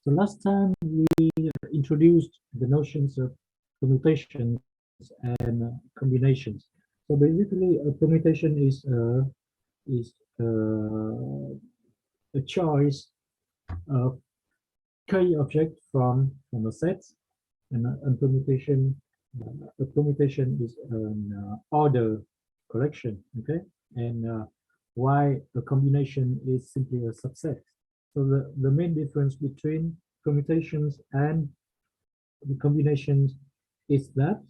So last time we introduced the notions of permutations and combinations. So basically, a permutation is a choice of k object from a set, and a permutation is an order collection. Okay, and why a combination is simply a subset. So the main difference between permutations and the combinations is that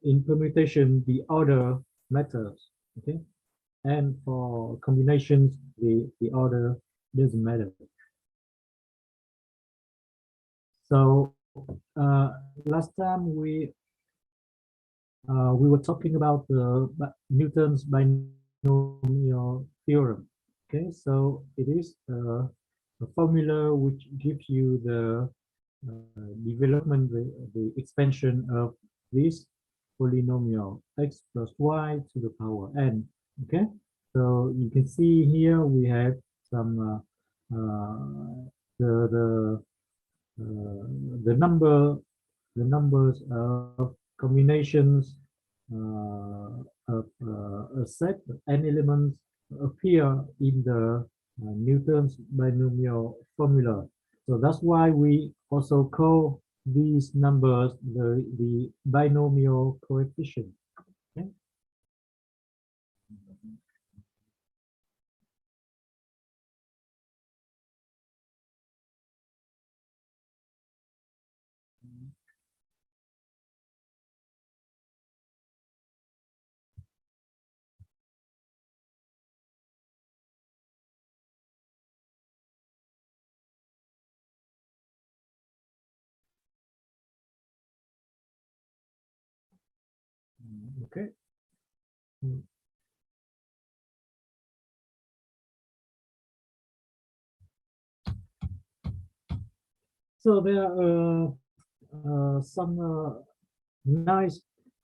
in permutation the order matters. Okay, and for combinations the order doesn't matter. So last time we were talking about the Newton's binomial theorem. Okay, so it is a formula which gives you the development, the expansion of this polynomial x plus y to the power n. Okay, so you can see here we have some the numbers of combinations of a set of n elements appear in the Newton's binomial formula. So that's why we also call these numbers the binomial coefficient. Okay? Okay. So there are some nice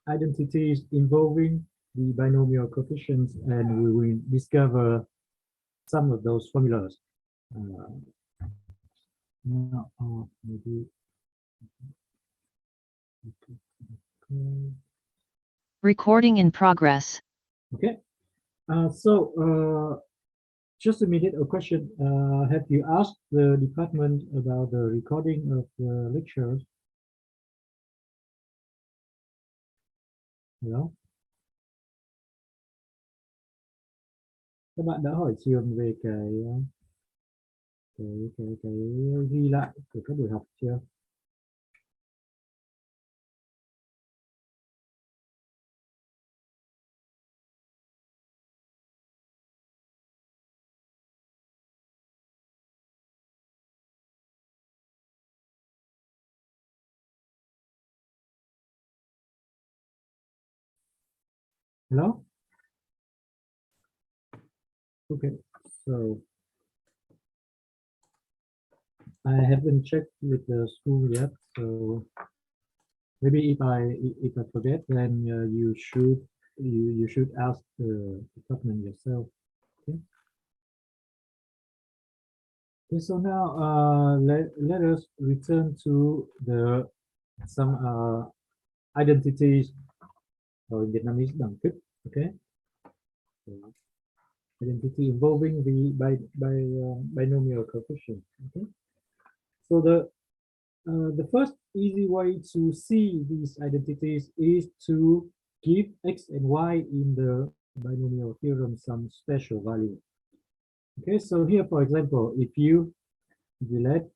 identities involving the binomial coefficients, and we will discover some of those formulas. Now, maybe. Recording in progress. Okay. So just a minute, a question. Have you asked the department about the recording of the lectures? Hello? Các bạn đã hỏi trường về cái ghi lại của các buổi học chưa? Hello? Okay, so I haven't checked with the school yet, so maybe if I forget, then you should ask the department yourself. Okay. Okay, so now let us return to some identities, or in Vietnamese đẳng thức. Okay. So, identity involving the binomial coefficient. Okay. So the first easy way to see these identities is to give x and y in the binomial theorem some special value. Okay, so here, for example, if you let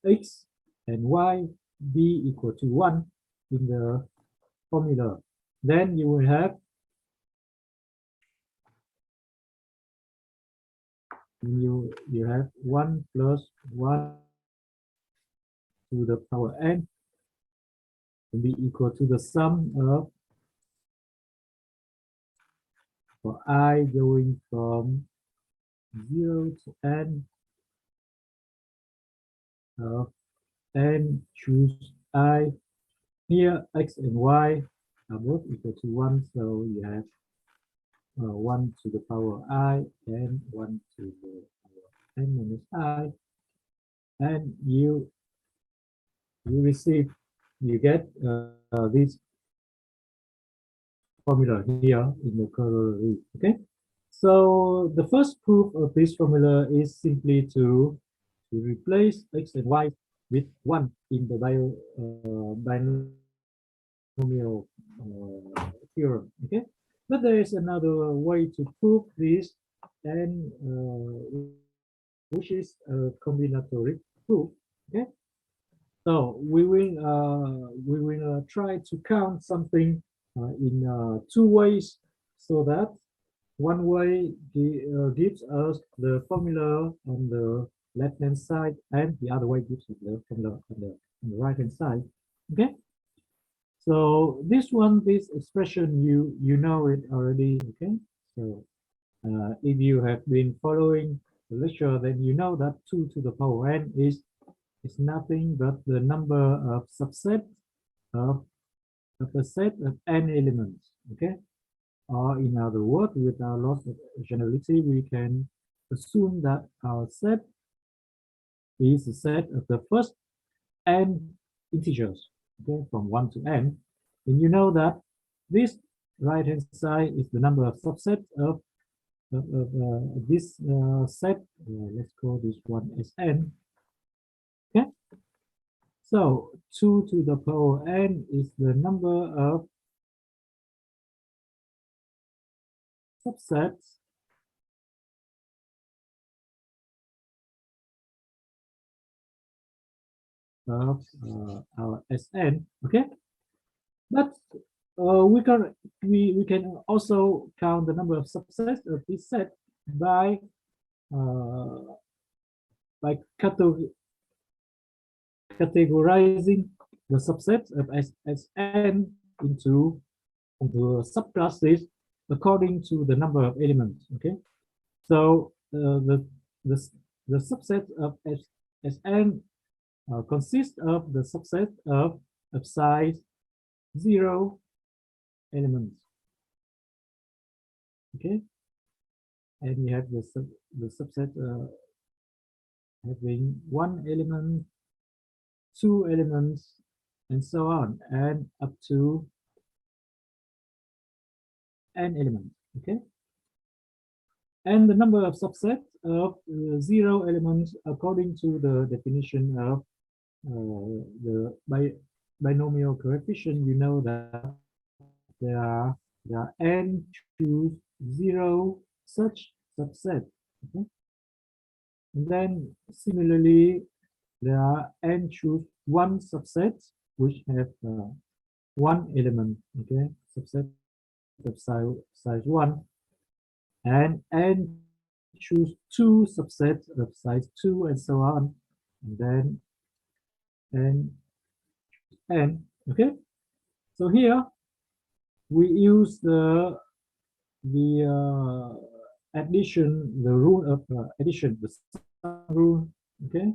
x and y be equal to 1 in the formula, then you will have you have 1 plus 1 to the power n will be equal to the sum of, for I going from 0 to n of n choose I. Here x and y are both equal to 1, so you have 1 to the power I and 1 to the power n minus I, and you you get this formula here in the corollary. Okay, so the first proof of this formula is simply to replace x and y with 1 in the binomial theorem. Okay, but there is another way to prove this, and which is a combinatoric proof. Okay, so we will try to count something in two ways, so that one way gives us the formula on the left hand side, and the other way gives us the formula on the right hand side. Okay, so this expression, you know it already. Okay, so if you have been following the lecture, then you know that 2 to the power n is nothing but the number of subsets of a set of n elements. Okay, or in other words, with our loss of generality, we can assume that our set is a set of the first n integers, okay, from 1 to n. And you know that this right hand side is the number of subsets of this set. Let's call this one as n. Okay, so 2 to the power n is the number of subsets of our Sn. Okay, but we can also count the number of subsets of this set by uh, categorizing the subsets of Sn into subclasses according to the number of elements. Okay, so the the subset of Sn consists of the subset of size 0 elements. Okay, and you have the subset having 1 element, 2 elements, and so on, and up to n elements. Okay, and the number of subsets of 0 elements according to the definition of the binomial coefficient. You know that there are n choose 0 such subsets. Okay, and then similarly, there are n choose 1 subsets which have 1 element. Okay, subset of size 1, and n choose 2 subsets of size 2, and so on, and then n. Okay, so here we use the addition, the rule of addition, the sum rule. Okay,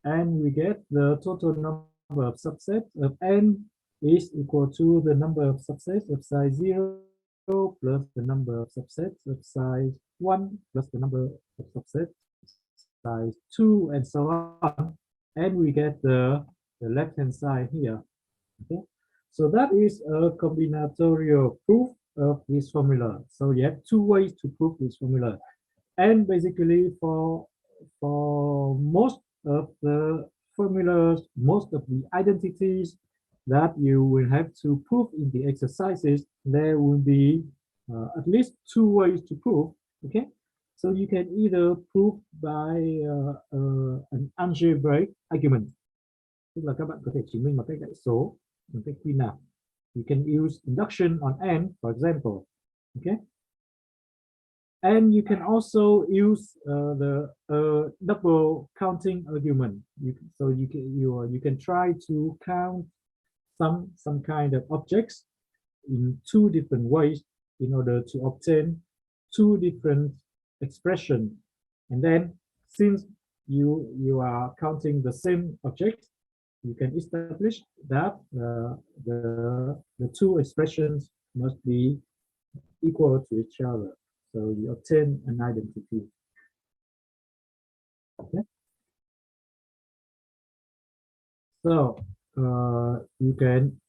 and we get the total number of subsets of n is equal to the number of subsets of size 0 plus the number of subsets of size 1 plus the number of subsets size 2, and so on, and we get the left hand side here. Okay, so that is a combinatorial proof of this formula. So you have two ways to prove this formula, and basically for most of the formulas, most of the identities that you will have to prove in the exercises, there will be at least two ways to prove. Okay, so you can either prove by an algebraic argument, tức là các bạn có thể chứng minh bằng cách đại số, bằng cách quy nạp. You can use induction on n, for example. Okay, and you can also use the double counting argument. So you can try to count some kind of objects in two different ways in order to obtain two different expressions. And then, since you are counting the same object, you can establish that the two expressions must be equal to each other. So you obtain an identity. Okay. So you can.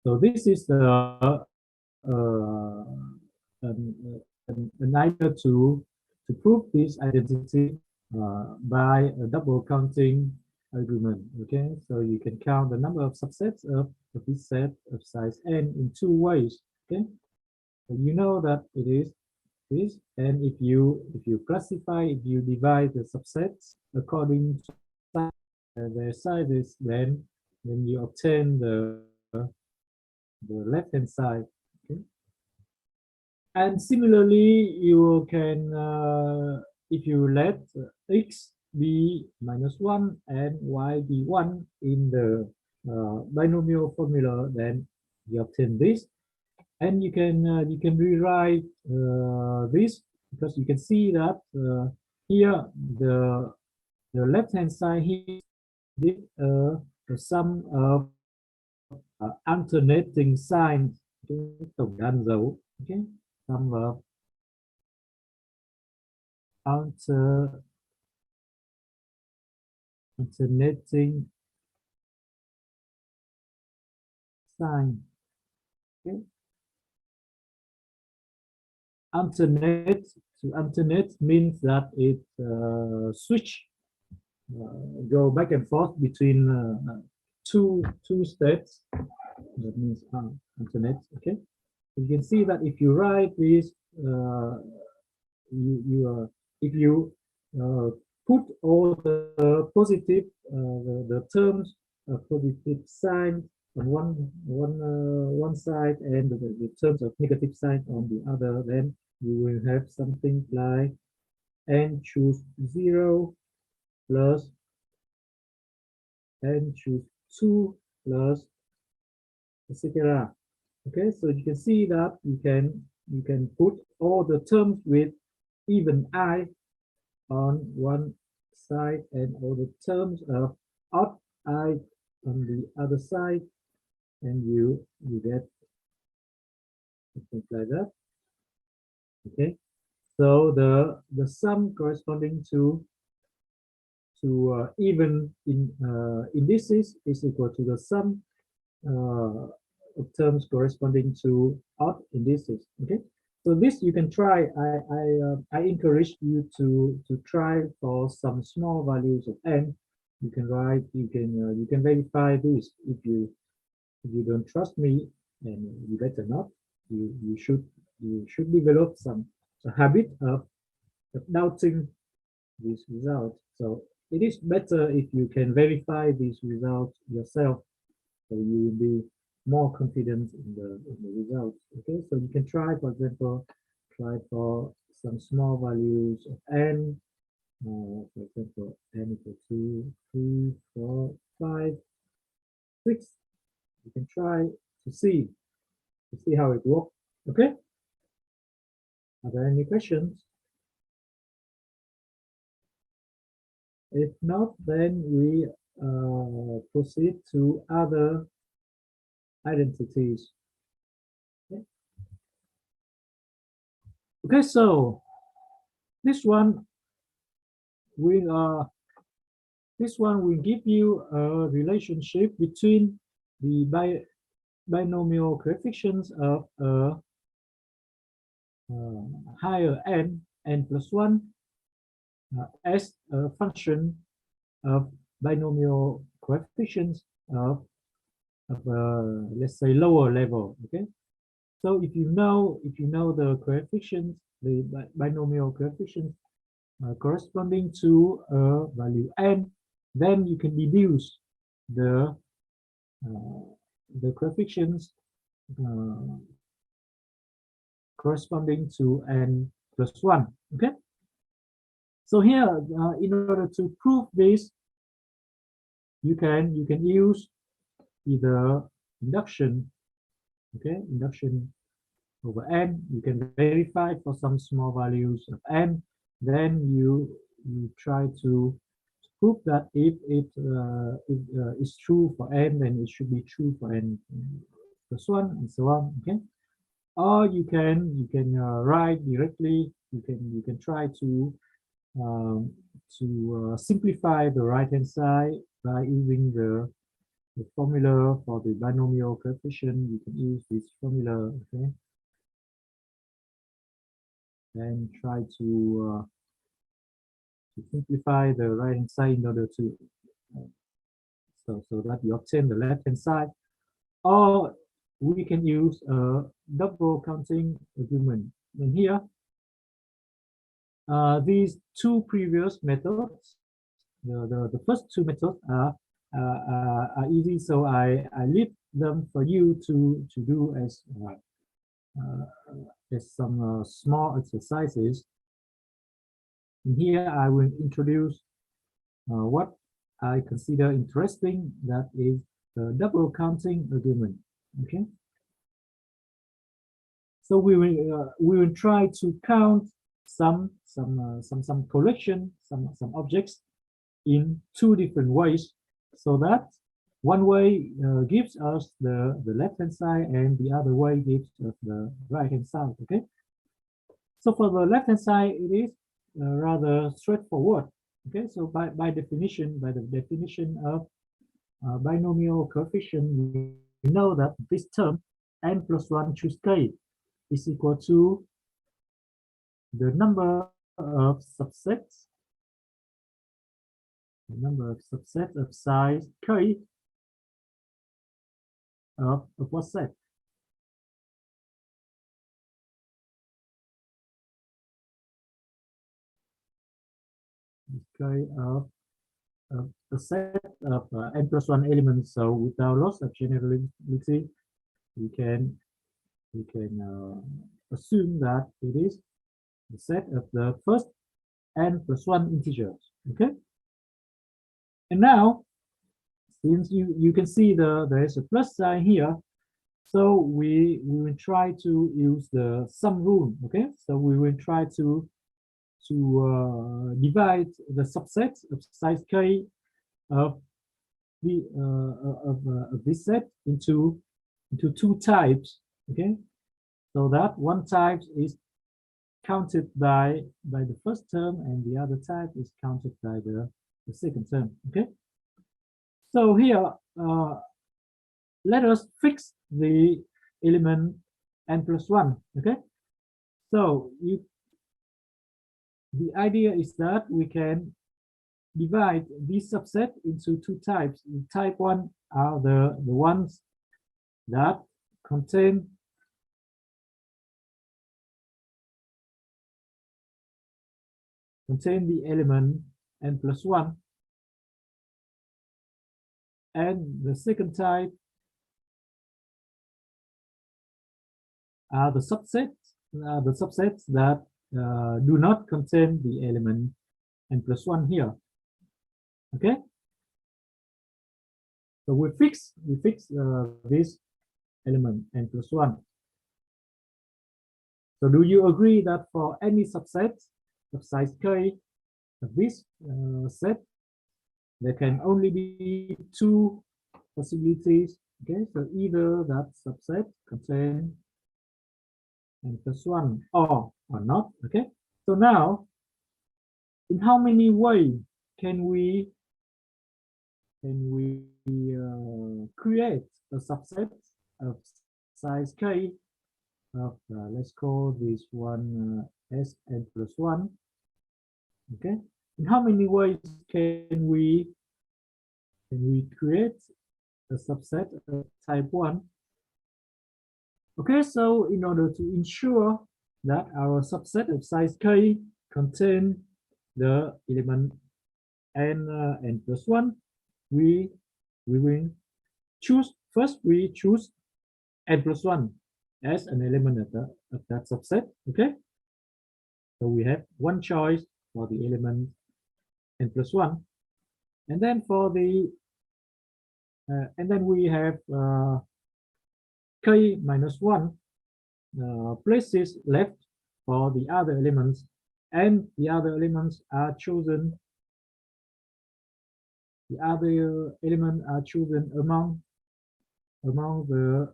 So this is the an idea to prove this identity by a double counting argument. Okay, so you can count the number of subsets of this set of size n in two ways. Okay, so you know that it is this, and if you classify, if you divide the subsets according to their sizes, then you obtain the left hand side. Okay, and similarly, you can, if you let x be -1 and y be 1 in the binomial formula, then you obtain this. And you can rewrite this, because you can see that here the left hand side here is the sum of alternating signs, tổng đan dấu. Okay, sum of alternating sign. Okay, alternate, to alternate means that it switch, go back and forth between two states. That means alternate. Okay, you can see that if you write this, if you put all the positive, the terms of positive sign on one side, and the terms of negative sign on the other, then you will have something like n choose 0 plus n choose 2 plus etc. Okay, so you can see that you can put all the terms with even I on one side and all the terms of odd I on the other side, and you get something like that. Okay, so the sum corresponding to even indices is equal to the sum of terms corresponding to odd indices. Okay, so this you can try. I encourage you to try for some small values of n. You can write. You can verify this. If you don't trust me, and you better not. You should develop some habit of doubting this result. So it is better if you can verify these results yourself, so you will be more confident in the results. Okay, so you can try, for example, try for some small values of n. For example, n equal to 3, 4, 5, 6. You can try to see how it works. Okay. Are there any questions? If not, then we proceed to other identities. Okay. Okay, so this one will give you a relationship between the binomial coefficients of higher n plus 1 as a function of binomial coefficients of let's say lower level. Okay, so if you know the coefficients, the binomial coefficients corresponding to a value n, then you can deduce the coefficients corresponding to n plus 1. Okay, so here in order to prove this, you can use either induction. Okay, induction over n. You can verify for some small values of n. Then you try to prove that if it is true for n, then it should be true for n plus 1, and so on. Okay, or you can write directly. You can try to simplify the right-hand side by using the formula for the binomial coefficient. You can use this formula, okay, and try to simplify the right-hand side in order to so that you obtain the left-hand side. Or we can use a double counting argument. And here, these two previous methods, the first two methods are easy, so I leave them for you to do as some small exercises. And here I will introduce what I consider interesting, that is the double counting argument. Okay. So we will try to count some collection, some objects in two different ways, so that one way gives us the left-hand side and the other way gives us the right-hand side. Okay. So for the left-hand side, it is rather straightforward. Okay. So by the definition of binomial coefficient, we know that this term n plus 1 choose k is equal to the number of subsets, of size k of what set? K of a set of n plus 1 elements. So without loss of generality, we can assume that it is the set of the first n plus 1 integers. Okay. And now, since you can see there is a plus sign here, so we will try to use the sum rule. Okay. So we will try to divide the subset of size k of the of this set into two types. Okay. So that one type is counted by the first term and the other type is counted by the second term. Okay. So here, let us fix the element n plus 1. Okay. So the idea is that we can divide this subset into two types. Type 1 are the ones that contain the element n plus 1, and the second type are the subsets that do not contain the element n plus 1 here. Okay. So we fix this element n plus 1. So do you agree that for any subset of size k of this set, there can only be two possibilities? Okay, so either that subset contains n plus 1 or not. Okay, so now in how many ways can we create a subset of size k of let's call this one s n plus 1. Okay, in how many ways can we create a subset of type 1? Okay, so in order to ensure that our subset of size k contain the element n plus 1, we will choose we choose n plus 1 as an element of that subset. Okay, so we have one choice for the element n plus 1, and then for the and then we have k minus 1 places left for the other elements, and the other elements are chosen. The other elements are chosen among the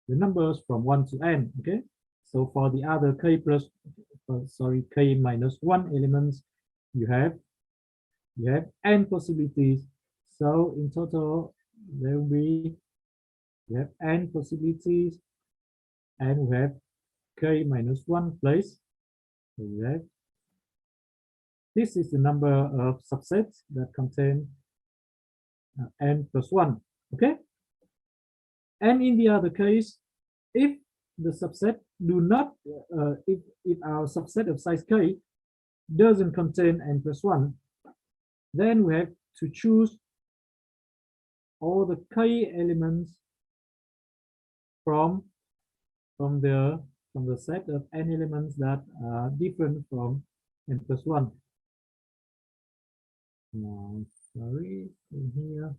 numbers from 1 to n. Okay, so for the other k minus 1 elements, you have n possibilities. So in total, there will be, you have n possibilities, and we have k minus 1 place. So we have, this is the number of subsets that contain n plus 1. Okay. And in the other case, if the subset do not, if our subset of size k doesn't contain n plus 1, then we have to choose all the k elements from the set of n elements that are different from n plus 1. No, sorry, in here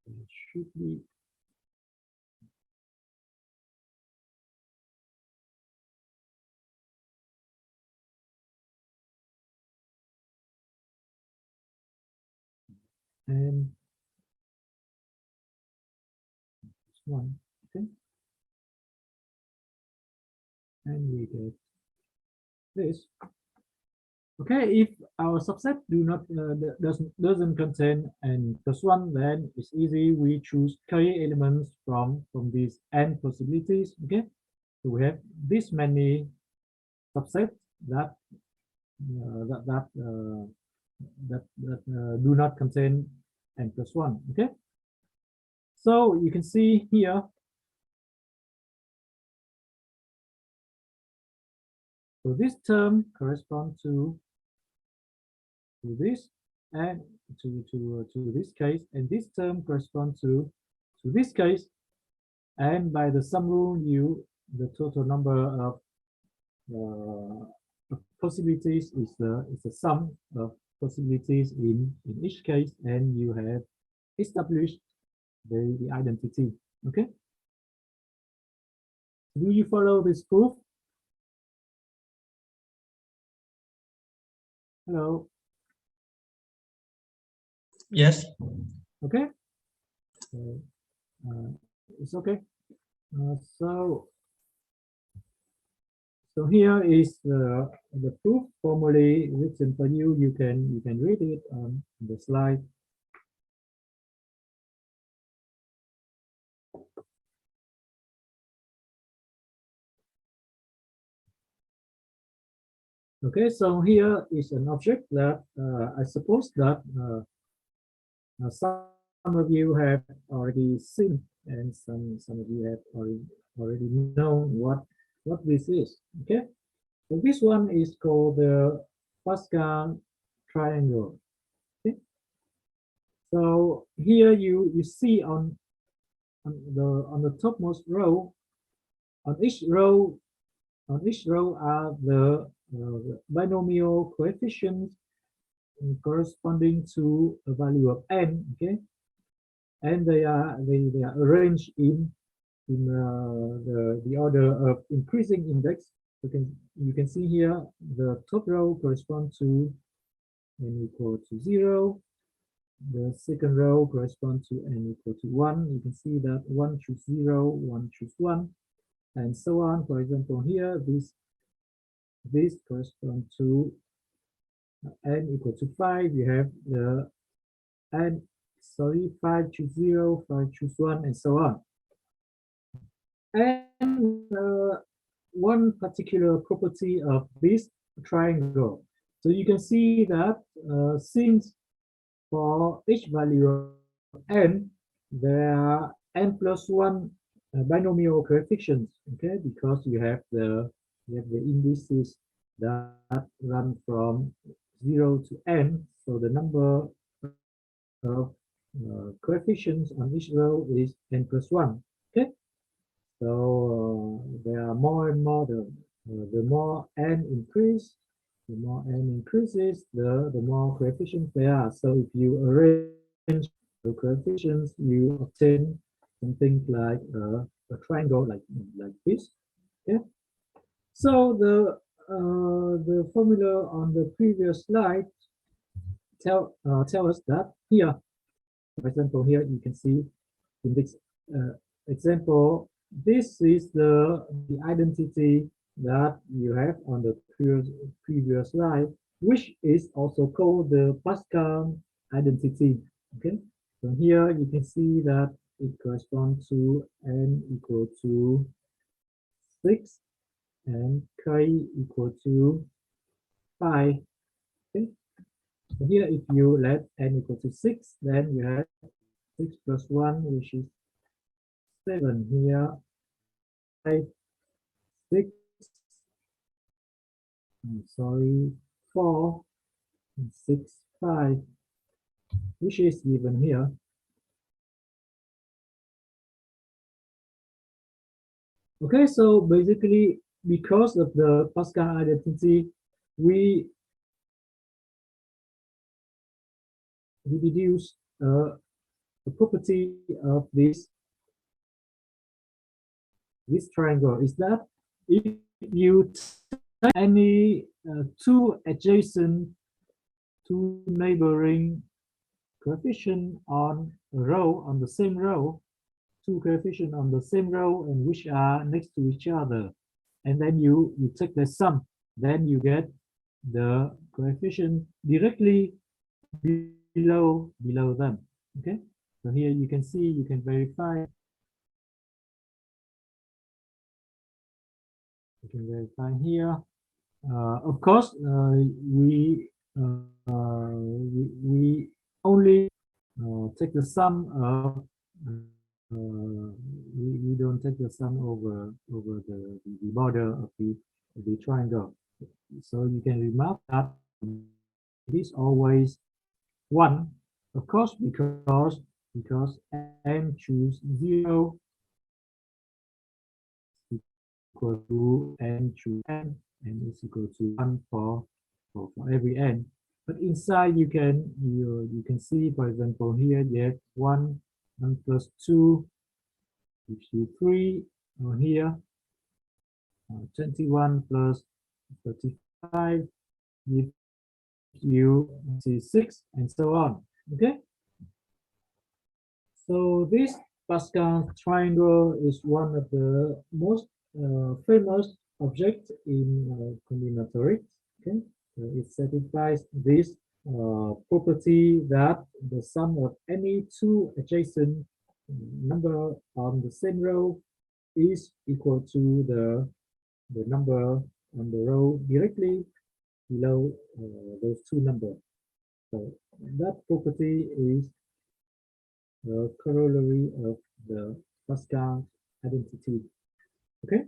it should be n plus 1. Okay, and we get this. Okay, if our subset do not doesn't contain n plus 1, then it's easy. We choose k elements from these n possibilities. Okay, so we have this many subsets that do not contain n plus 1. Okay, so you can see here, so this term corresponds to this, and to this case, and this term corresponds to this case, and by the sum rule, the total number of possibilities is the sum of possibilities in each case, and you have established the identity. Okay, do you follow this proof? Hello. Yes. Okay. It's okay. So here is the proof formally written for you. You can read it on the slide. Okay, so here is an object that I suppose that some of you have already seen, and some of you have already known what this is. Okay, so this one is called the Pascal Triangle. Okay, so here you see on the topmost row, on each row are the binomial coefficients corresponding to a value of n. Okay, and they are arranged in the order of increasing index. You can see here the top row corresponds to n equal to 0. The second row corresponds to n equal to 1. You can see that 1 choose 0, 1 choose 1, and so on. For example, here this corresponds to n equal to 5. You have the n, sorry, 5 choose 0, 5 choose 1, and so on. And one particular property of this triangle. So you can see that since for each value of n, there are n plus 1 binomial coefficients. Okay, because you have the indices that run from 0 to n. So the number of coefficients on each row is n plus 1. Okay, so there are more and more. The more n increases, the more coefficients there are. So if you arrange the coefficients, you obtain something like a triangle like this. Okay. So the formula on the previous slide tell us that here, for example, here you can see in this example, this is the identity that you have on the previous slide, which is also called the Pascal identity. Okay, so here you can see that it corresponds to n equal to 6 and k equal to 5. Okay, so here if you let n equal to 6, then you have 6 plus 1, which is 7. Here 5, 6, sorry, 4 and 6, 5, which is given here. Okay, so basically, because of the Pascal identity, we deduce the property of this triangle is that if you take any two adjacent, two neighboring coefficient on a row, on the same row, two coefficients on the same row and which are next to each other, and then you take the sum, then you get the coefficient directly below them. Okay, so here you can see, you can verify, here. Of course, we only take the sum of we don't take the sum over the border of the triangle. So you can remark that it is always 1, of course, because n choose 0 equal to n choose n, and is equal to 1 for every n. But inside you can see, for example, here you have 1 plus 2 gives you 3, or here 21 plus 35 gives you 6, and so on. Okay, so this Pascal triangle is one of the most famous objects in combinatorics. Okay, so it satisfies this property that the sum of any two adjacent number on the same row is equal to the number on the row directly below those two numbers. So that property is the corollary of the Pascal identity. Okay.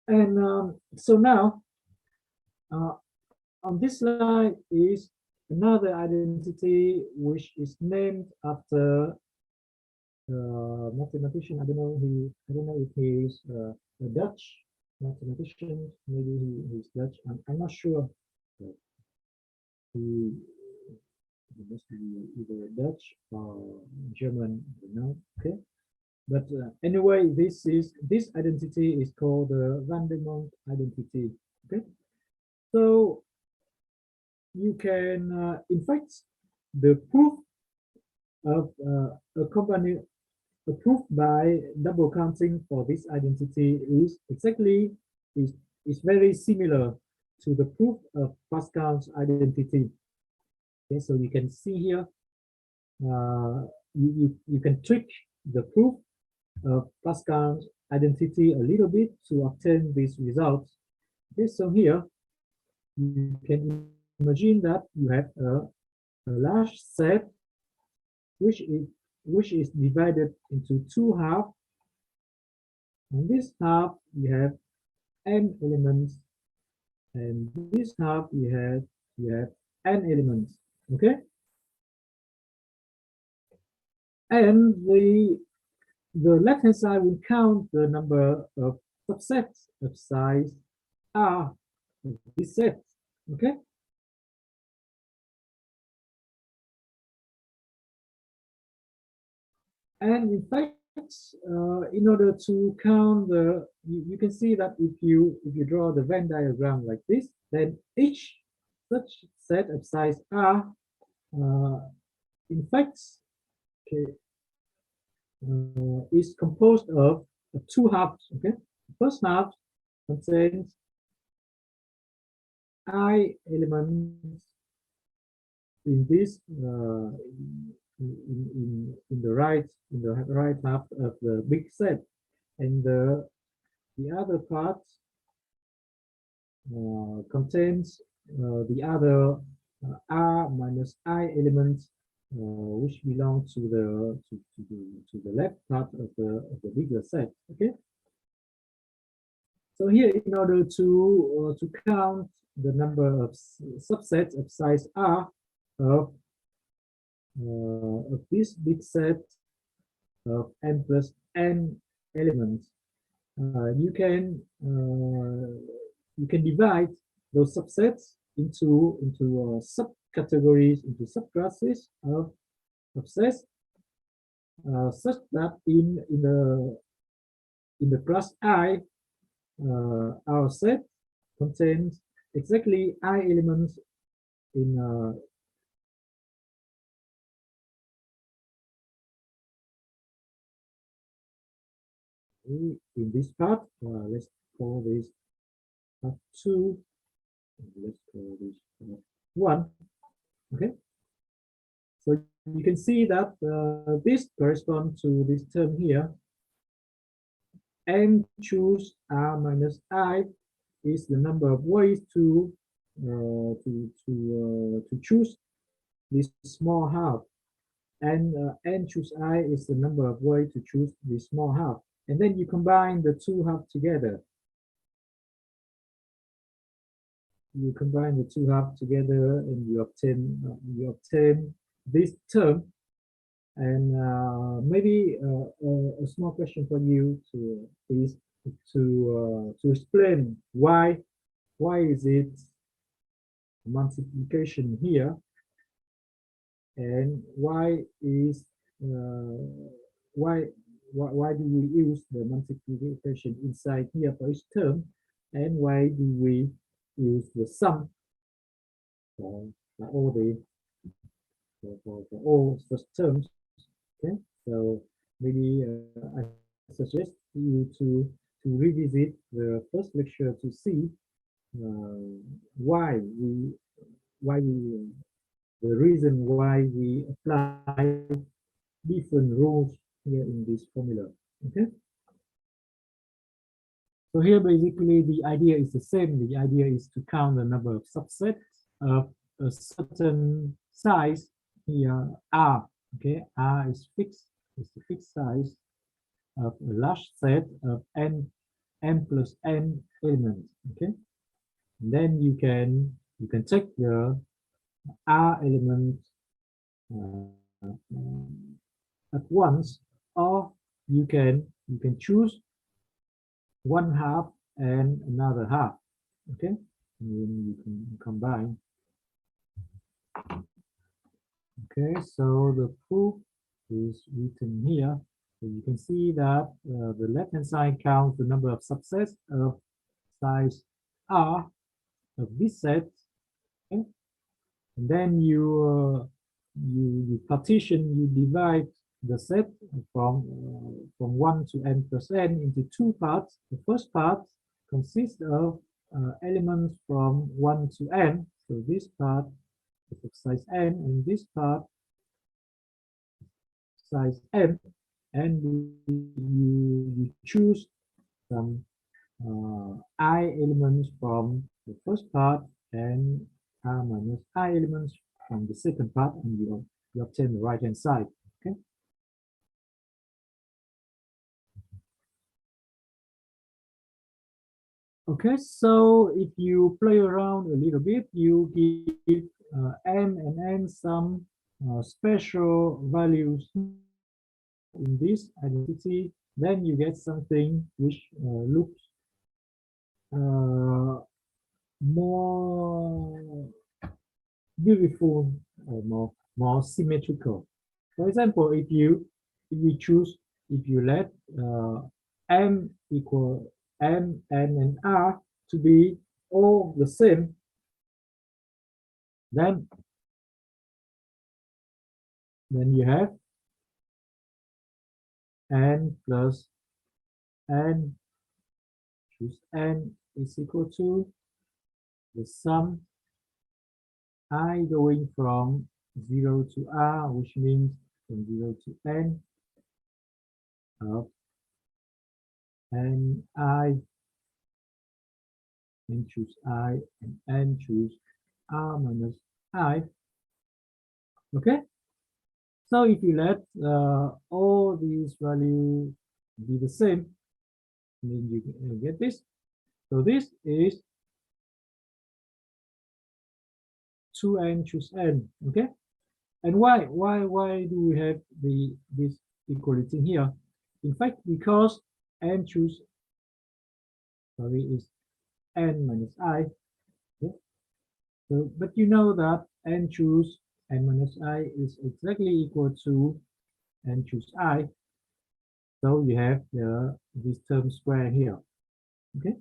And so now on this slide is another identity which is named after mathematician. I don't know if he is a Dutch mathematician. Maybe he's Dutch. I'm not sure. He must be either Dutch or German. I don't know. Okay. But anyway, this identity is called the Vandemand identity. Okay. So you can, in fact, the proof of a company, a proof by double counting for this identity is exactly is very similar to the proof of Pascal's identity. Okay, so you can see here, you can trick the proof of Pascal's identity a little bit to obtain these results. Okay, so here you can imagine that you have a large set which is divided into two halves. On this half you have n elements, and this half you have n elements. Okay, and the left hand side will count the number of subsets of size r of this set. Okay, and in fact, in order to count the, you can see that if you draw the Venn diagram like this, then each such set of size r in fact, okay, is composed of two halves. Okay, the first half contains I elements in this in the right half of the big set, and the other part contains the other r minus I elements which belong to the left part of the bigger set. Okay. So here, in order to count the number of subsets of size r of this big set of n plus n elements, you can divide those subsets into subcategories, into subclasses of sets, such that in the class I, our set contains exactly I elements in this part. Let's call this part 2. Let's call this part 1. Okay. So you can see that this corresponds to this term here. N choose R minus I is the number of ways to choose this small half, and N choose I is the number of ways to choose this small half, and then you combine the two halves together. You combine the two halves together, and you obtain this term. And maybe a small question for you is to explain why is it multiplication here, and why do we use the multiplication inside here for each term, and why do we use the sum for all the for all such terms? Okay, so maybe I suggest you to revisit the first lecture to see why the reason why we apply different rules here in this formula. Okay. So here basically the idea is the same. The idea is to count the number of subsets of a certain size. Here R. Okay, R is fixed. It's the fixed size of a large set of n plus n elements. Okay, and then you can take the R element at once, or you can choose one half and another half. Okay, and then you can combine. Okay, so the proof is written here. So you can see that the left-hand side counts the number of subsets of size R of this set, okay? And then you divide the set from 1 to n plus n into two parts. The first part consists of elements from 1 to n. So this part is of size n, and this part size m, and you choose some I elements from the first part and R minus I elements from the second part, and you obtain the right hand side. Okay. Okay, so if you play around a little bit, you give n and n some special values in this identity, then you get something which looks more beautiful or more symmetrical. For example, if you let m equal m, n, and r to be all the same, then then you have n plus n, choose n is equal to the sum I going from 0 to r, which means from 0 to n of n I, and choose I, and n choose r minus I. Okay, so if you let all these values be the same, then you get this. So this is 2n choose n. Okay, and why do we have this equality here? In fact, because n choose, sorry, is n minus I. Okay? So, but you know that n choose n minus I is exactly equal to n choose I. So you have this term square here. Okay.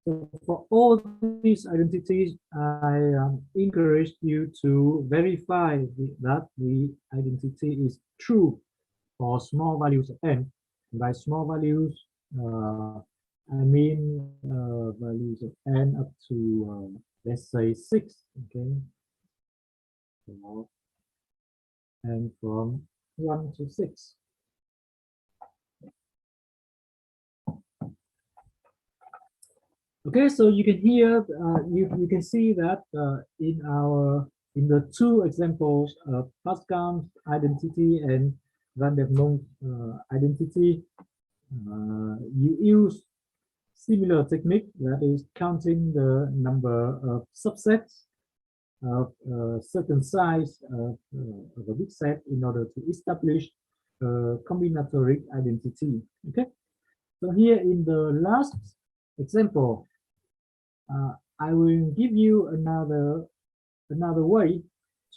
So for all these identities, I encourage you to verify that the identity is true for small values of n. By small values, I mean values of n up to let's say 6. Okay, so, and from 1 to 6. Okay, so you can hear, you can see that in the two examples of Pascal's identity and Vandemand identity, you use similar technique, that is counting the number of subsets of a certain size of a big set in order to establish a combinatoric identity. Okay, so here in the last example, I will give you another way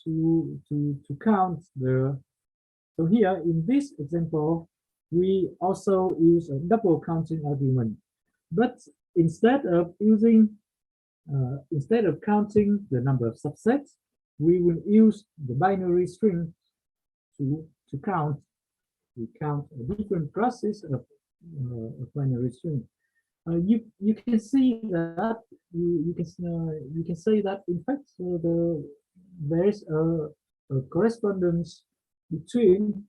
to count the. So here in this example, we also use a double counting argument, but instead of counting the number of subsets, we will use the binary string to count. We count a different process of binary string. You can see that you can say that in fact there is a correspondence between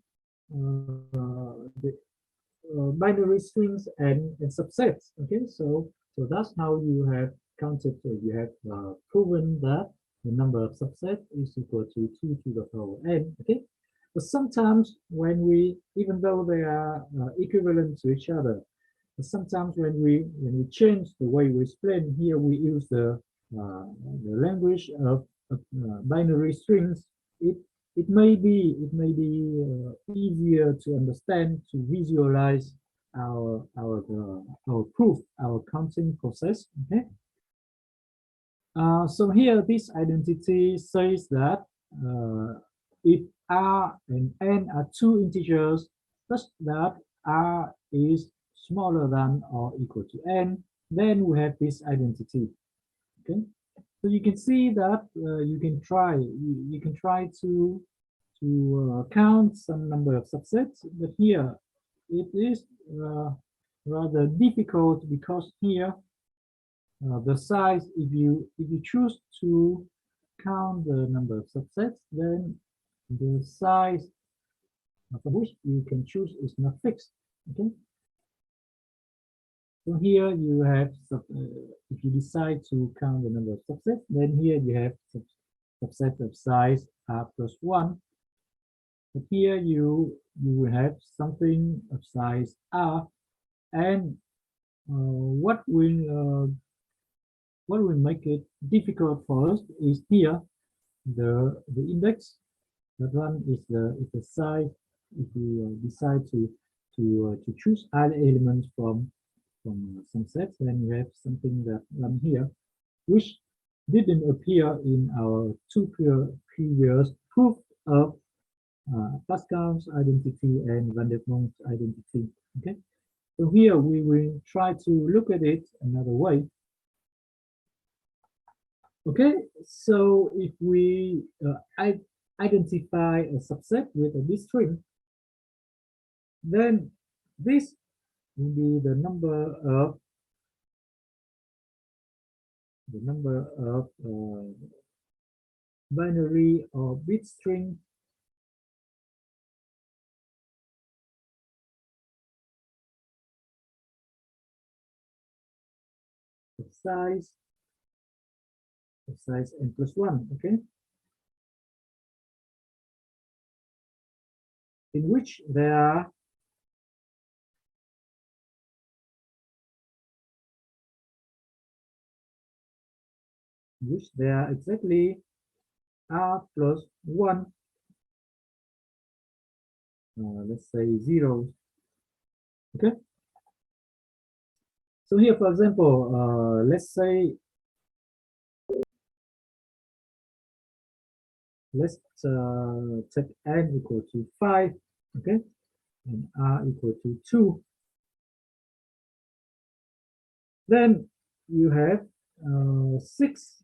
the binary strings and subsets. Okay, so that's how you have counted. You have proven that the number of subsets is equal to 2 to the power n. Okay, but sometimes when we, even though they are equivalent to each other, sometimes when we change the way we explain, here we use the language of binary strings. It may be easier to understand, to visualize our proof, our counting process. Okay. So here this identity says that if r and n are two integers such that r is smaller than or equal to n, then we have this identity. Okay, so you can see that you can try to count some number of subsets, but here it is rather difficult because here the size, if you choose to count the number of subsets, then the size of which you can choose is not fixed. Okay. So here you have, if you decide to count the number of subsets, then here you have subset of size r plus 1. But here you will have something of size r, and what will make it difficult for us is here the index. That one is the size. If you decide to choose all elements from some sets, then you have something that run here, which didn't appear in our two previous proof of Pascal's identity and Vandemand identity. Okay, so here we will try to look at it another way. Okay, so if we identify a subset with a B string, then this will be the number of binary or bit string of size n plus 1, okay, in which there are exactly r plus 1, let's say 0. Okay, so here, for example, let's take n equal to 5, okay, and r equal to 2. Then you have 6,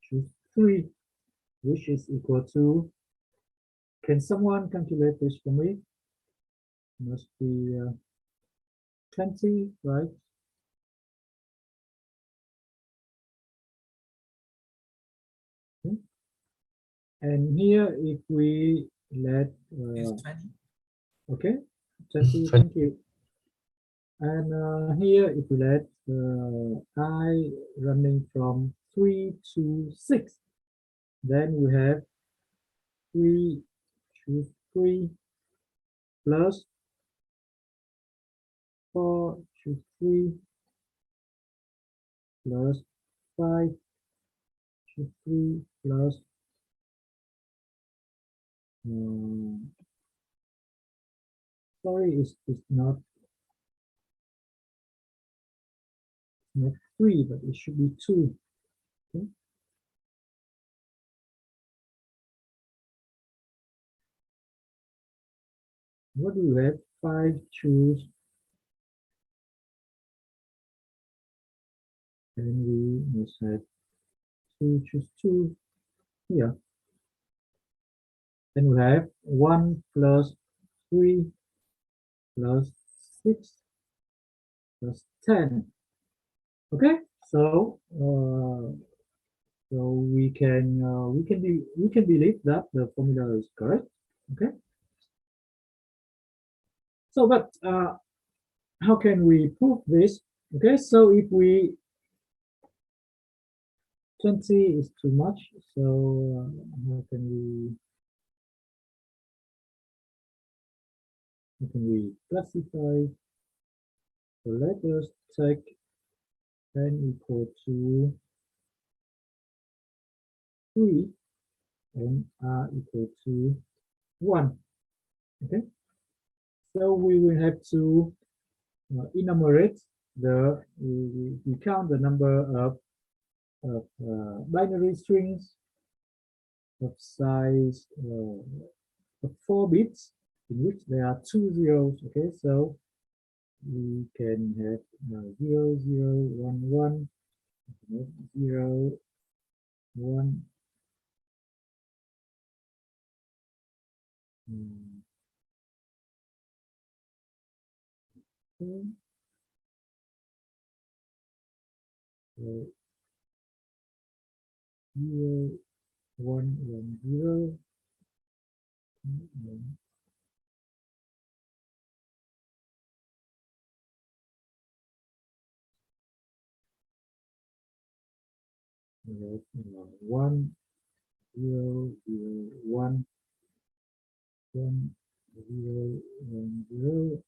choose 3, which is equal to, can someone calculate this for me? Must be 20, right? Okay. And here, if we let, okay, 20, thank you. And here, if we let I running from 3 to 6, then we have 3, choose 3, plus 4, choose 3, plus 5, choose 3, plus sorry, it's not 3, but it should be 2. Okay. What do we have? 5, choose, and we must have 2, choose 2 here. Then we have 1 plus 3 plus 6 plus 10. Okay, so we can believe that the formula is correct. Okay, so but how can we prove this? Okay, so if we 20 is too much, so how can we classify? So let us take n equal to 3 and r equal to 1. Okay, so we will have to enumerate we count the number of binary strings of size of 4 bits, in which there are 2 zeros. Okay, so we can have 0, 0, 1, 1, 0, 1. Okay. So 0, 1, 1, 0. We have 1, 0, 0, 1, 1, 0, 1, 0,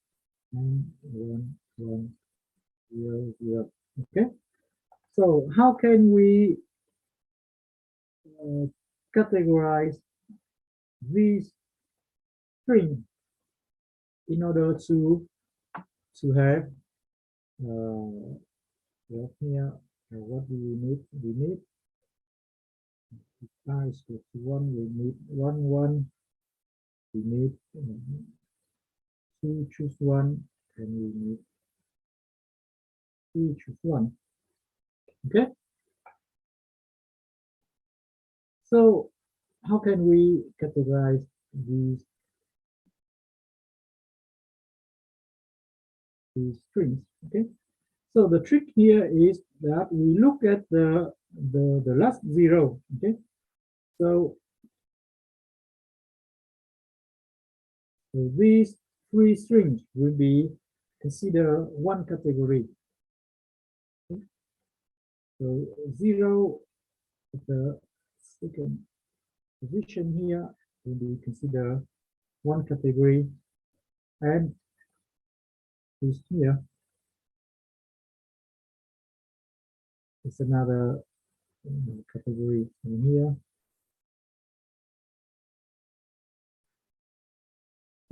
and 1, 1, 0, 0. Okay, so how can we categorize these strings in order to have here what do we need? We need I is equal to 1. We need 1, 1. We need 2, choose 1, and we need 3, choose 1. Okay, So how can we categorize these strings? Okay. So the trick here is that we look at the last zero. Okay. So these three strings will be considered one category. Okay? So 0 at the second position here will be considered one category, and this here is another category in here.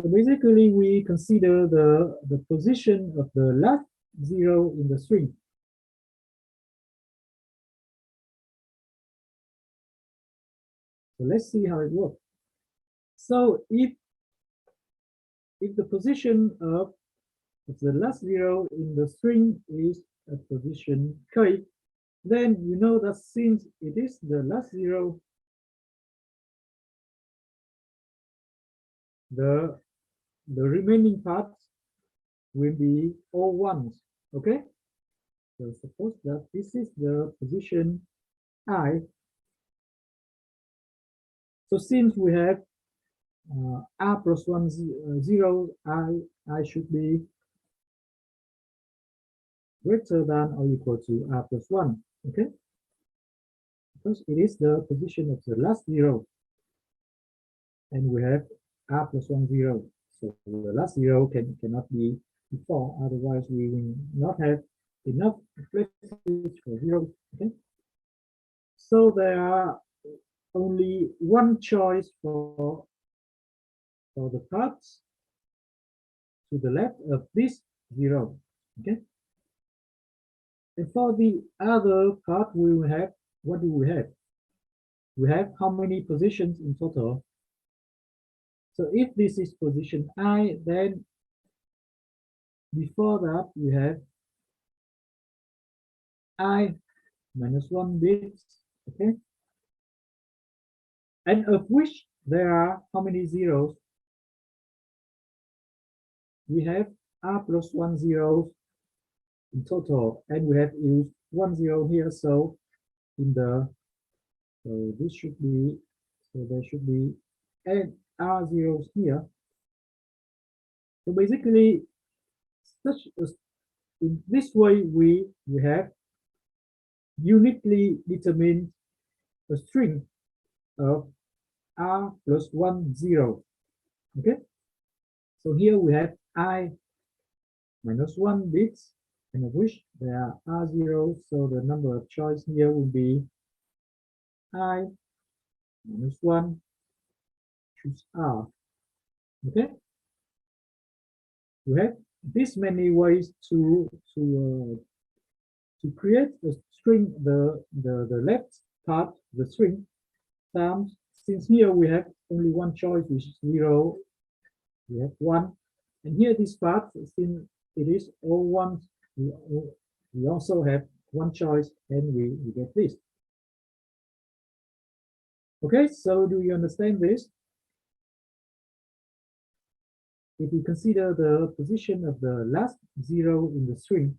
So basically, we consider the position of the last zero in the string. So let's see how it works. So if the position of the last zero in the string is at position k, then you know that since it is the last zero, the remaining parts will be all ones. Okay. So suppose that this is the position I. So since we have r plus 1 0, I should be greater than or equal to r plus 1. Okay, because it is the position of the last zero, and we have r plus 1 0. So the last zero cannot be before, otherwise we will not have enough places for zero. Okay, so there are only one choice for the parts to the left of this zero. Okay, and for the other part, we will have, what do we have? We have how many positions in total? So if this is position I, then before that we have I minus 1 bits, okay? And of which there are how many zeros? We have r plus 1 zeros in total, and we have used 1 0 here, so in the, so this should be, so there should be n r zeros here. So basically, such as in this way, we have uniquely determined a string of r plus 1 0. Okay, so here we have I minus 1 bits, and of which there are r zeros, so the number of choice here will be I minus 1 choose r. Okay, we have this many ways to create a string, the left part, the string terms. Since here we have only one choice, which is 0, we have 1, and here this part, since it is all ones, we also have one choice, and we get this. Okay, so do you understand this? If we consider the position of the last zero in the string,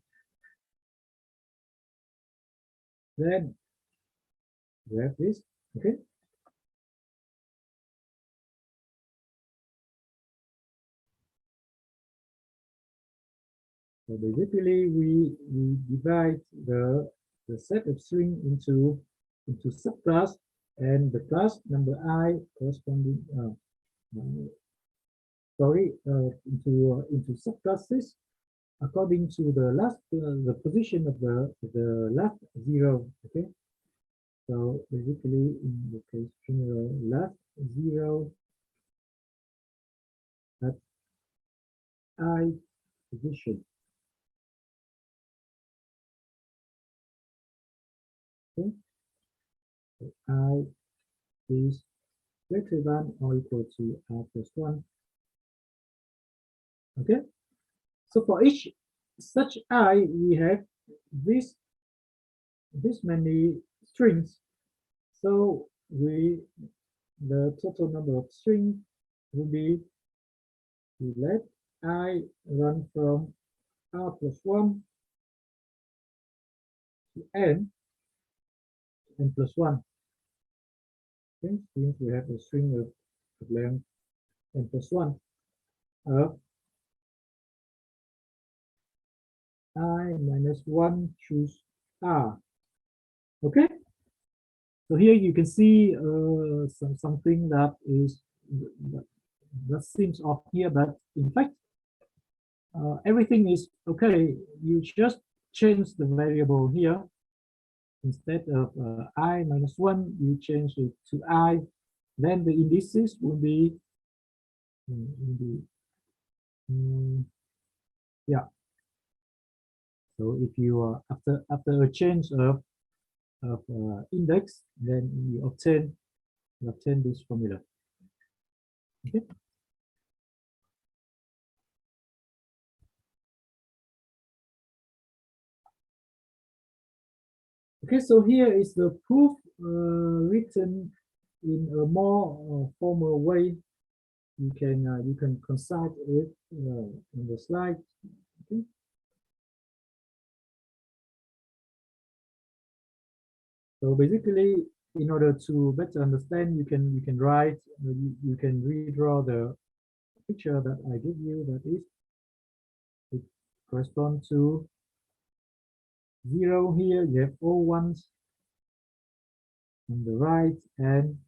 then we have this. Okay, so basically we divide the set of string into subclass, and the class number I corresponding into subclasses according to the last the position of the last zero. Okay, so basically in the case general last zero at I position. Okay, so I is greater than or equal to r plus 1. Okay, so for each such I, we have this many strings. So the total number of strings will be, we let I run from r plus 1 to n plus 1. Okay, since we have a string of length n plus 1 of I minus 1 choose r. Okay, so here you can see something that is that seems off here, but in fact everything is okay. You just change the variable here. Instead of I minus 1, you change it to I. Then the indices will be, yeah. So if you after a change of index, then you obtain this formula. Okay. Okay, so here is the proof written in a more formal way. You can consult it in the slide. Okay. So basically, in order to better understand, you can write, you can redraw the picture that I give you. That is, it corresponds to 0 here. You have all ones on the right, and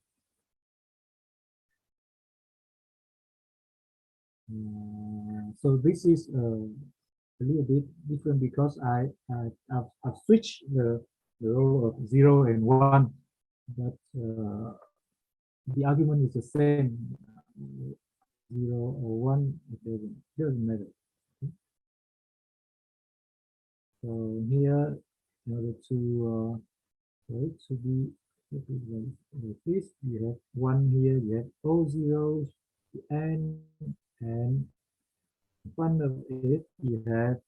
so this is a little bit different because I've switched the row of 0 and 1, but the argument is the same. 0 or 1, it doesn't matter. So here, in order to be like this, you have 1 here, you have all zeros, and in front of it you have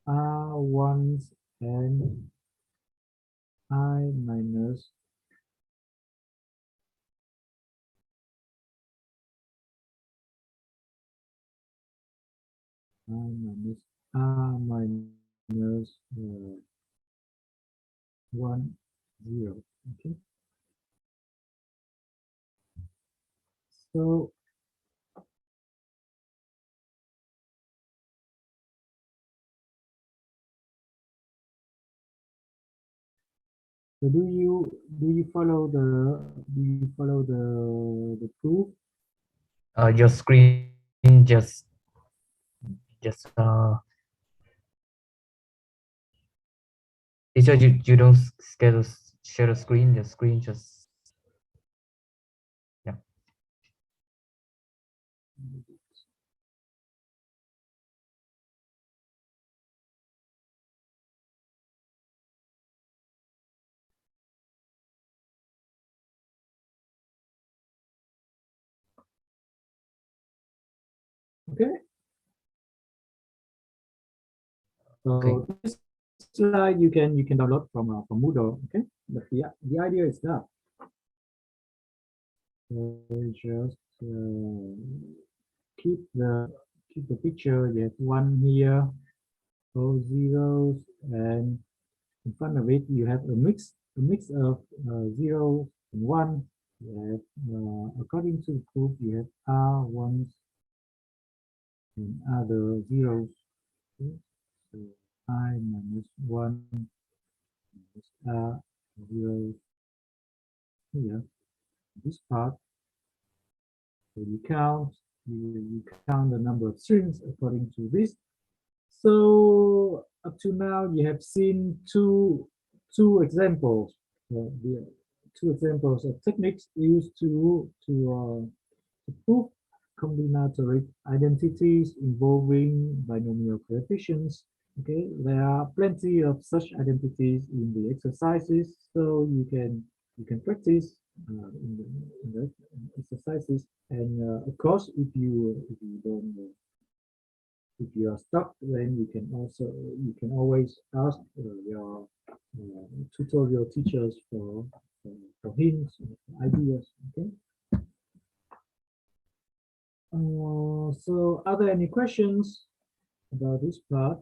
R1s and I minus R minus 1, 0. Okay. So do you follow the proof? Your screen just teacher, you don't share the screen. The screen just, yeah. Okay. So Okay. this slide you can download from Moodle. Okay, but the idea is that just keep the picture. You have 1 here, all zeros, and in front of it you have a mix of 0 and 1. You have according to the proof you have R1s and other zeros. Okay? So I minus 1 minus R 0 here. This part, so you count the number of strings according to this. So up to now you have seen two examples, the two examples of techniques used to prove combinatoric identities involving binomial coefficients. Okay, there are plenty of such identities in the exercises, so you can practice in the exercises. And of course, if you don't if you are stuck, then you can always ask your tutorial teachers for hints, ideas. Okay. So are there any questions about this part?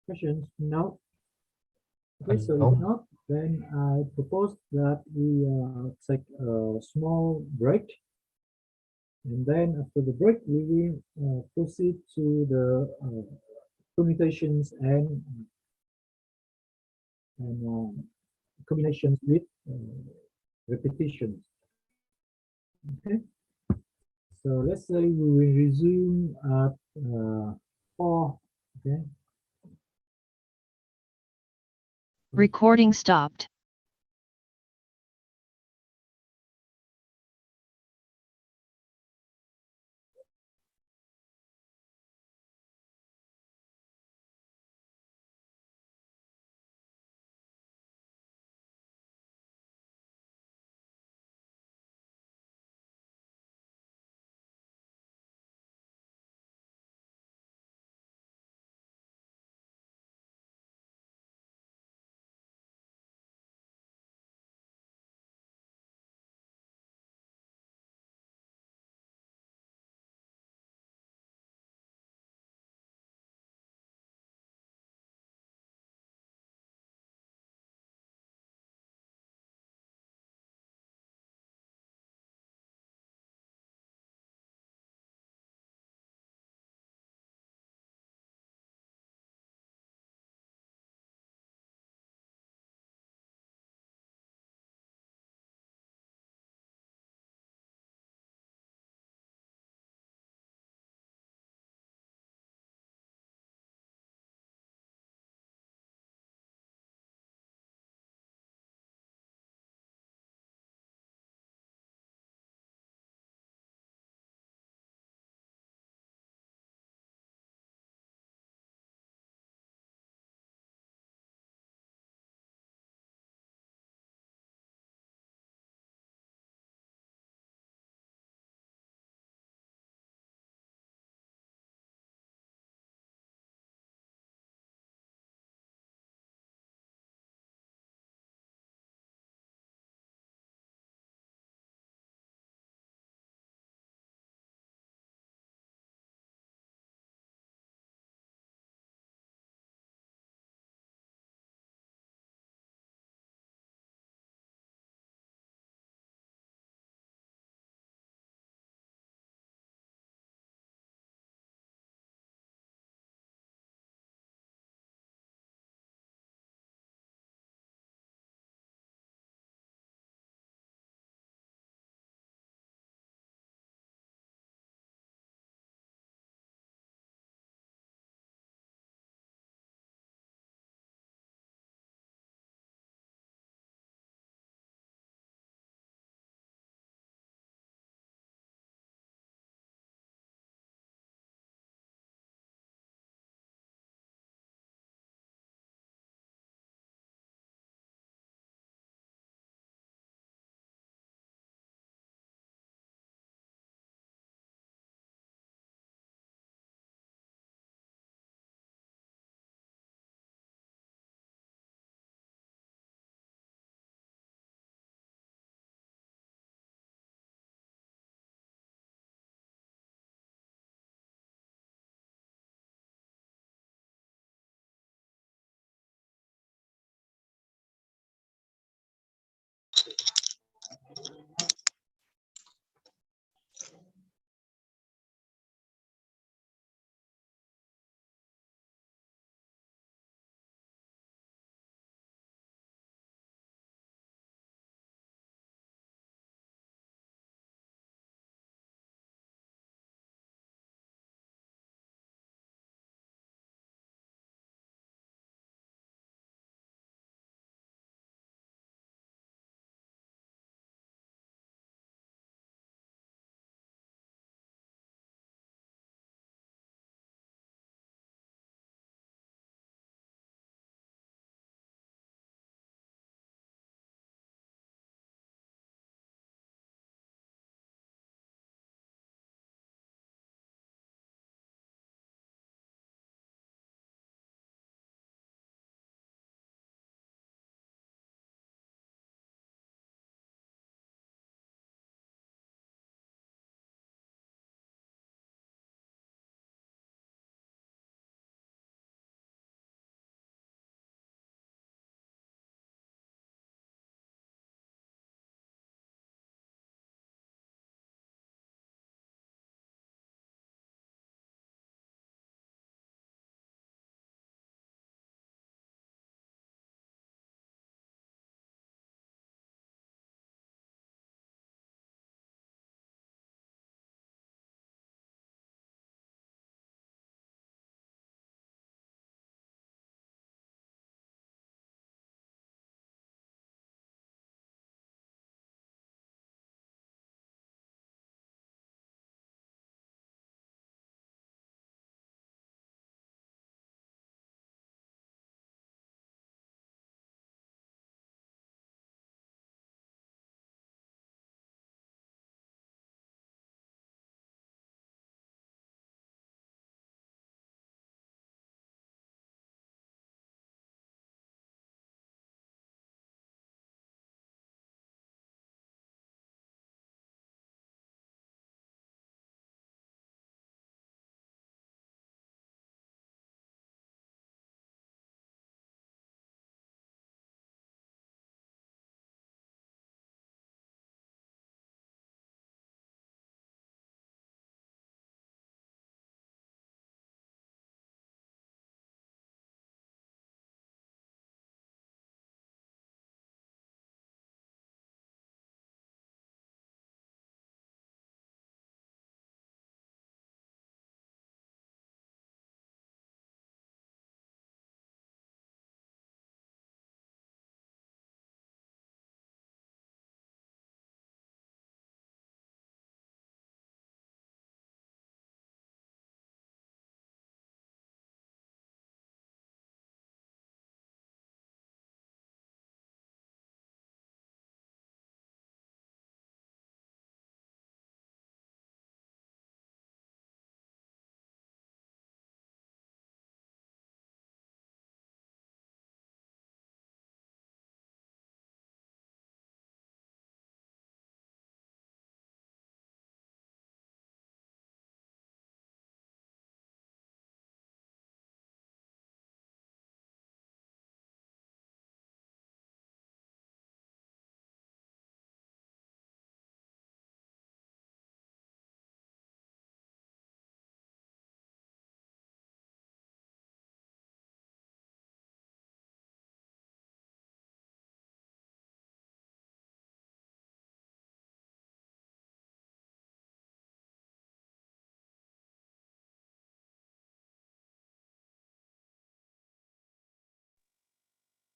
Questions? No. Okay, so if not, then I propose that we take a small break, and then after the break, we will proceed to the permutations and combinations with repetitions. Okay, so let's say we will resume at 4. Okay. Recording stopped.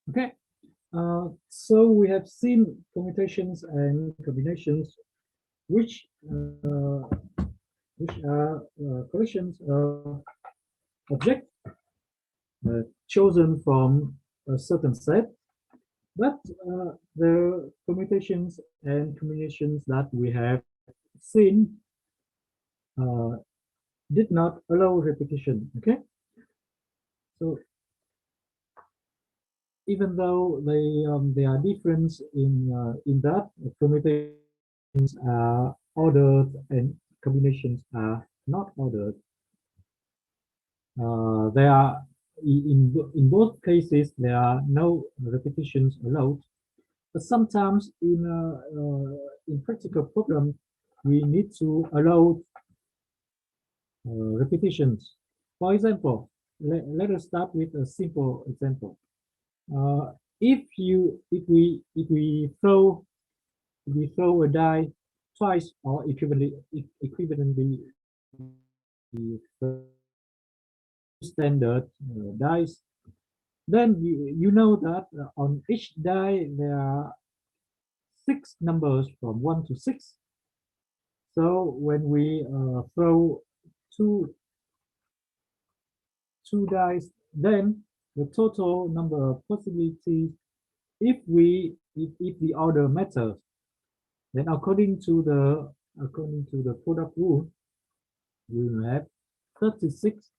Okay. So we have seen permutations and combinations, which are collections of objects chosen from a certain set. But the permutations and combinations that we have seen uh, did not allow repetition. Okay, so even though they are different in that permutations are ordered and combinations are not ordered, there are in both cases there are no repetitions allowed. But sometimes in practical problem, we need to allow repetitions. For example, let us start with a simple example. If we throw a die twice or equivalently standard dice, then you know that on each die there are 6 numbers from 1 to 6. So when we throw two dice, then the total number of possibilities, if the order matters, then according to the product rule, we will have 36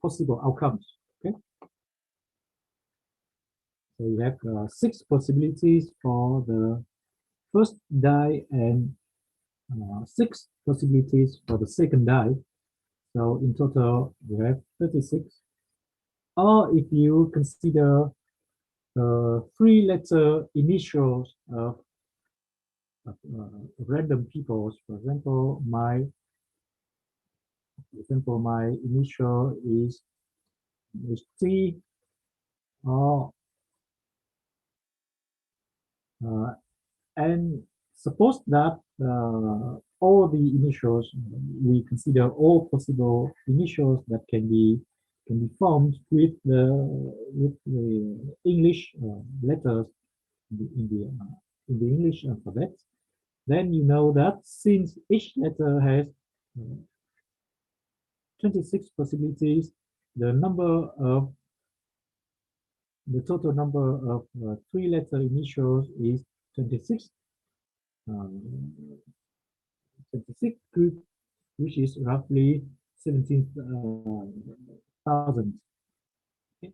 possible outcomes. Okay, so you have 6 possibilities for the first die and 6 possibilities for the second die. So in total, we have 36. Or if you consider 3-letter initials of random peoples, for example, my initial is T, or and suppose that all the initials, we consider all possible initials that can be formed with the English letters in the English alphabet. Then you know that since each letter has 26 possibilities, the total number of 3-letter initials is 26. 26 group, which is roughly 17,000. Okay.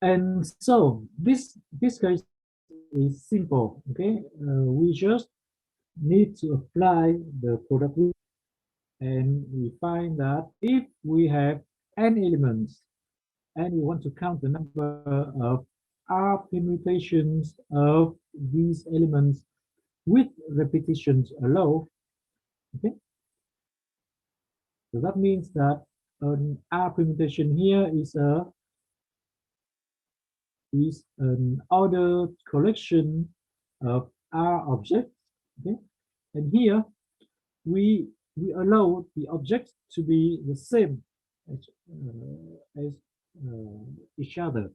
And so this case is simple. Okay, we just need to apply the product rule, and we find that if we have n elements and we want to count the number of r permutations of these elements with repetitions allowed, okay, so that means that an r permutation here is an ordered collection of r objects, okay, and here we allow the objects to be the same as each other.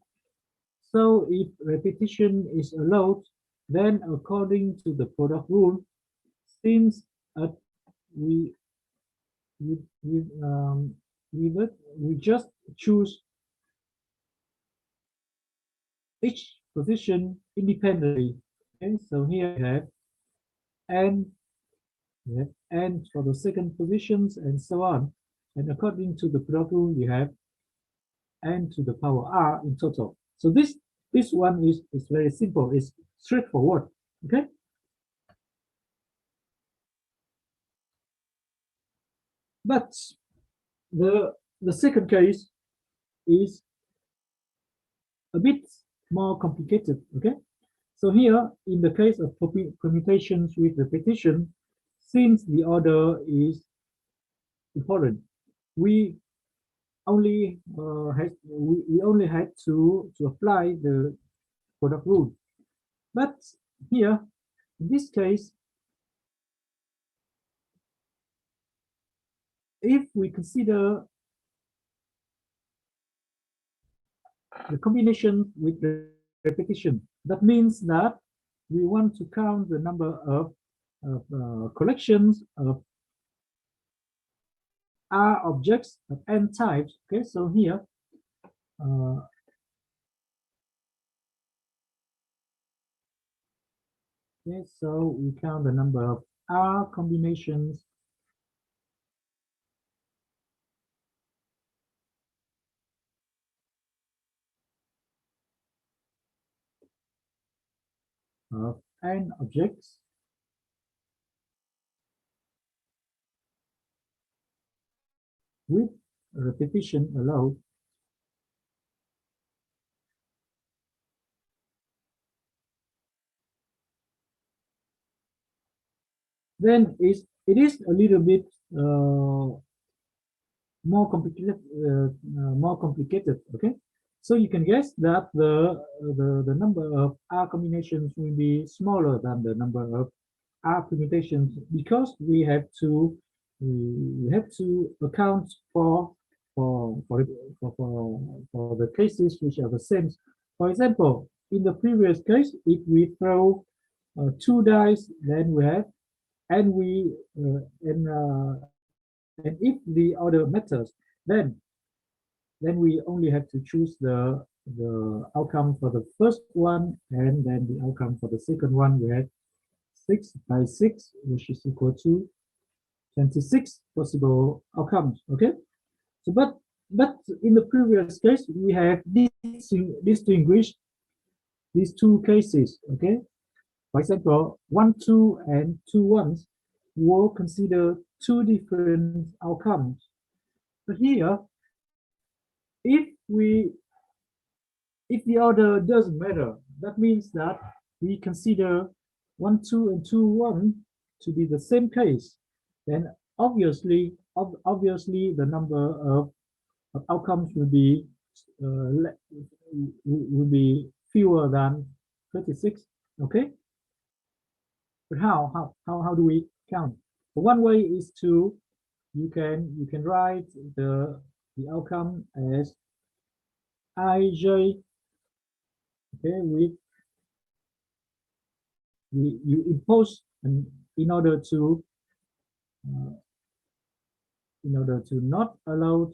So if repetition is allowed, then according to the product rule, since we we just choose each position independently. Okay, so here we have n for the second positions and so on. And according to the product rule, you have n to the power r in total. So this one is very simple. It's straightforward. Okay. But the second case is a bit more complicated. Okay. So here, in the case of permutations with repetition, since the order is important, we only had to apply the product rule. But here, in this case, if we consider the combination with the repetition. That means that we want to count the number of collections of R objects of n types. Okay, so here okay, so we count the number of R combinations of n objects with repetition allowed. Then it is a little bit more complicated. Okay, so you can guess that the number of R combinations will be smaller than the number of R permutations because we have to account for the cases which are the same. For example, in the previous case, if we throw 2 dice, then we have and we and if the order matters, then we only have to choose the outcome for the first one and then the outcome for the second one. We have 6 by 6, which is equal to 26 possible outcomes. Okay, so but in the previous case we have distinguished these two cases. Okay, for example, 1 2 and 2 1s will consider two different outcomes. But here, if the order doesn't matter, that means that we consider 1 2 and 2 1 to be the same case, then obviously the number of outcomes will be fewer than 36. Okay, but how do we count? So one way is to you can write the outcome as ij. Okay, you impose in order to not allow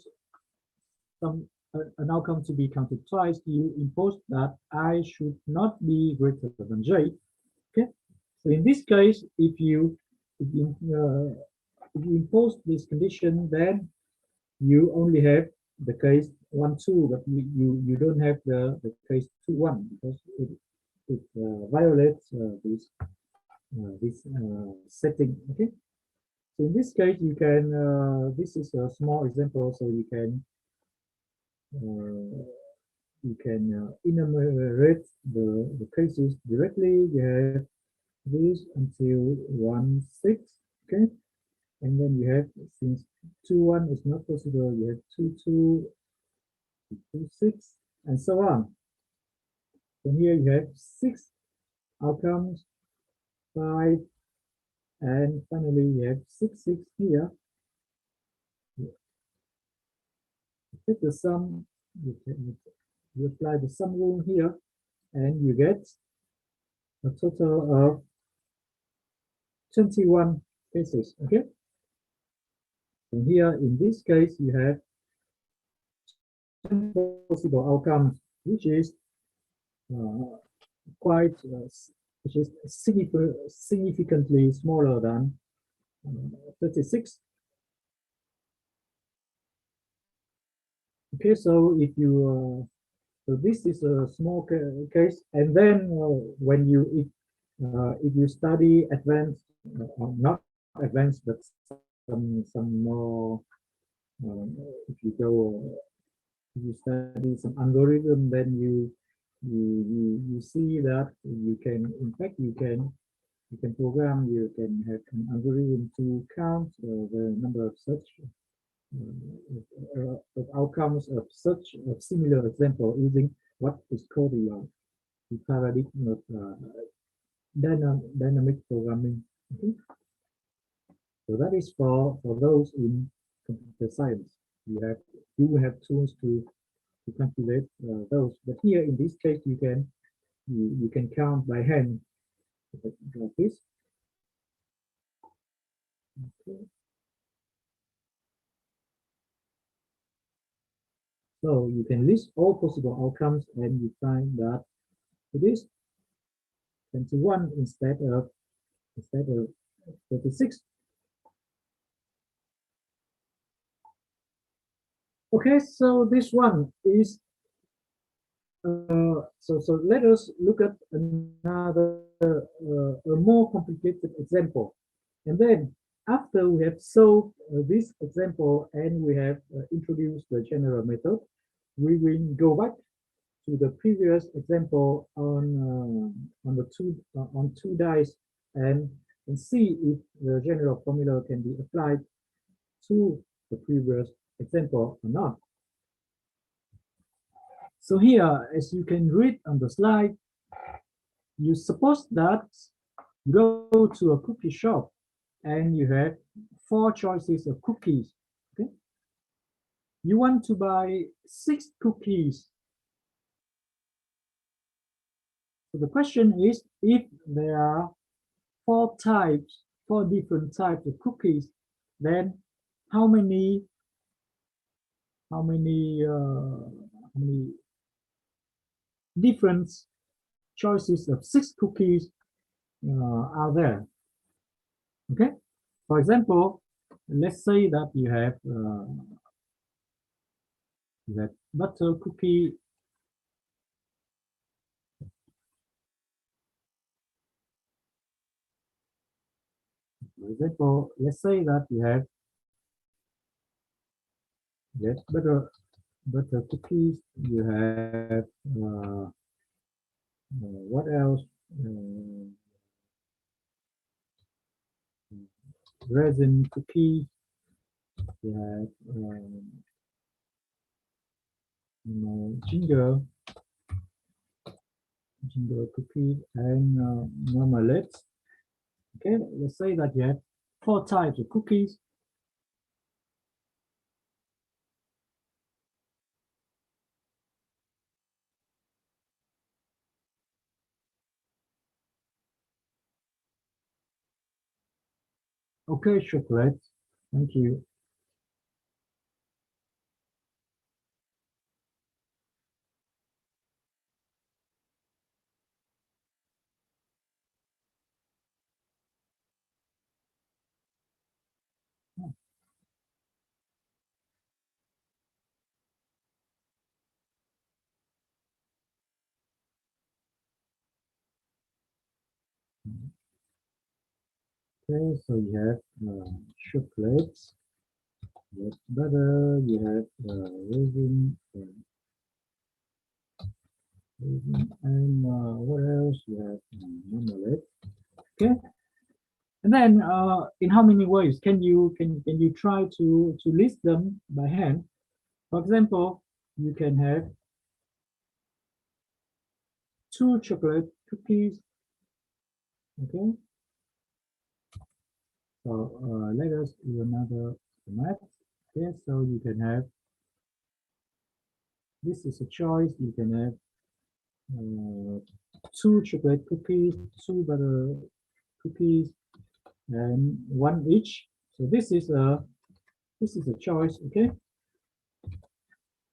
an outcome to be counted twice, you impose that I should not be greater than j. Okay, so in this case, if you impose this condition, then you only have the case 1 2, but you don't have the case 2 1 because it violates this setting. Okay, so in this case you can this is a small example, so you can enumerate the cases directly. You have this until 1 6. Okay, and then you have, since 2 1 is not possible, you have 2 2, 2 6, and so on. So here you have 6 outcomes, 5, and finally you have 6 6 here. You take the sum, you apply the sum rule here, and you get a total of 21 cases. Okay, and here in this case you have 10 possible outcomes, which is quite which is significantly smaller than 36. Okay, so if you so this is a small case, and then when you if you study advanced, not advanced, but some more, if you go if you study some algorithm, then you see that you can, in fact, you can program, you can have an algorithm to count the number of such of outcomes of such a similar example using what is called the paradigm of dynamic programming. Okay, so that is for those in computer science. You have tools to to calculate those. But here in this case, you can count by hand like this. Okay. So you can list all possible outcomes, and you find that it is 21 instead of 36. Okay, so this one is so let us look at another a more complicated example, and then after we have solved this example and we have introduced the general method, we will go back to the previous example on the two dice and see if the general formula can be applied to the previous example or not. So here, as you can read on the slide, you suppose that you go to a cookie shop and you have 4 choices of cookies. Okay, you want to buy 6 cookies. So the question is, if there are 4 different types of cookies, then how many different choices of 6 cookies are there? Okay, for example, let's say that you have butter cookie. For example, let's say that you have butter cookies. You have what else? Resin cookies. You have ginger cookies and marmalade. Okay, let's say that you have 4 types of cookies. Okay, chocolate. Thank you. Okay, so you have chocolate, you have butter, you have raisin, and what else? You have marmalade. Okay, and then in how many ways can you try to list them by hand? For example, you can have 2 chocolate cookies. Okay, so let us do another math. Okay, so you can have, this is a choice. You can have 2 chocolate cookies, 2 butter cookies, and 1 each. So this is a choice. Okay,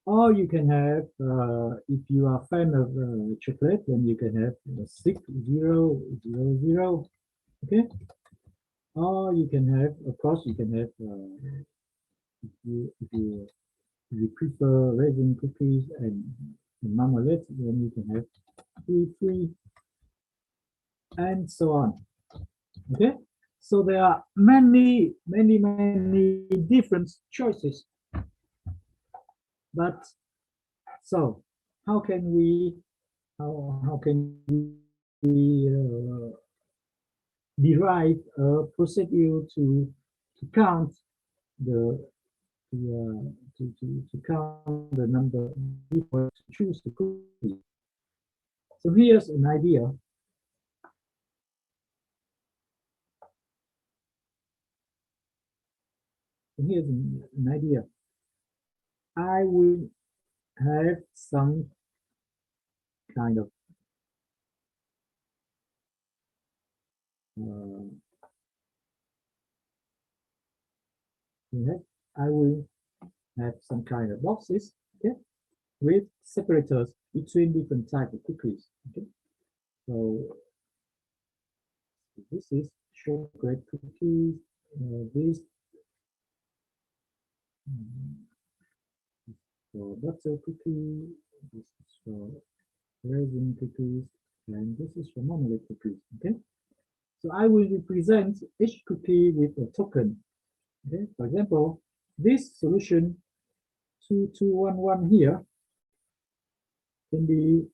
or you can have if you are a fan of chocolate, then you can have 6 0 0 0. Okay, or you can have, of course, you can have if you prefer raisin cookies and marmalade, then you can have 3 3 and so on. Okay, so there are many different choices, but so how can we derive a procedure to count the to count the number of people to choose the cookie? So here's an idea. Here's an idea. I will have some kind of I will have some kind of boxes, okay, with separators between different type of cookies. Okay, so this is chocolate cookies. This for butter cookie. This is for raisin cookies, and this is for monolith cookies. Okay, so I will represent each cookie with a token. Okay, for example, this solution 2211 here can be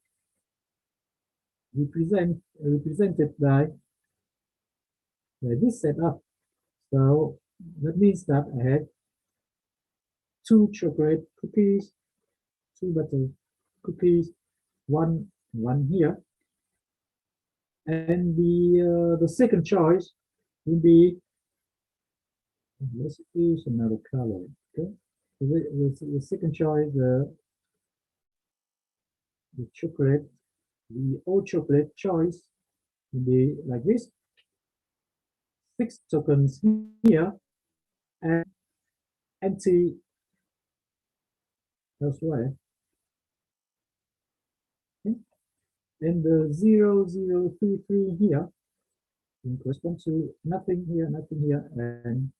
represented by this setup. So that means that I have 2 chocolate cookies, 2 butter cookies, one here, and the second choice will be, let's use another color. Okay, the second choice, the chocolate, the all chocolate choice will be like this: 6 tokens here and empty elsewhere. Okay? And the 0033 here will correspond to nothing here, and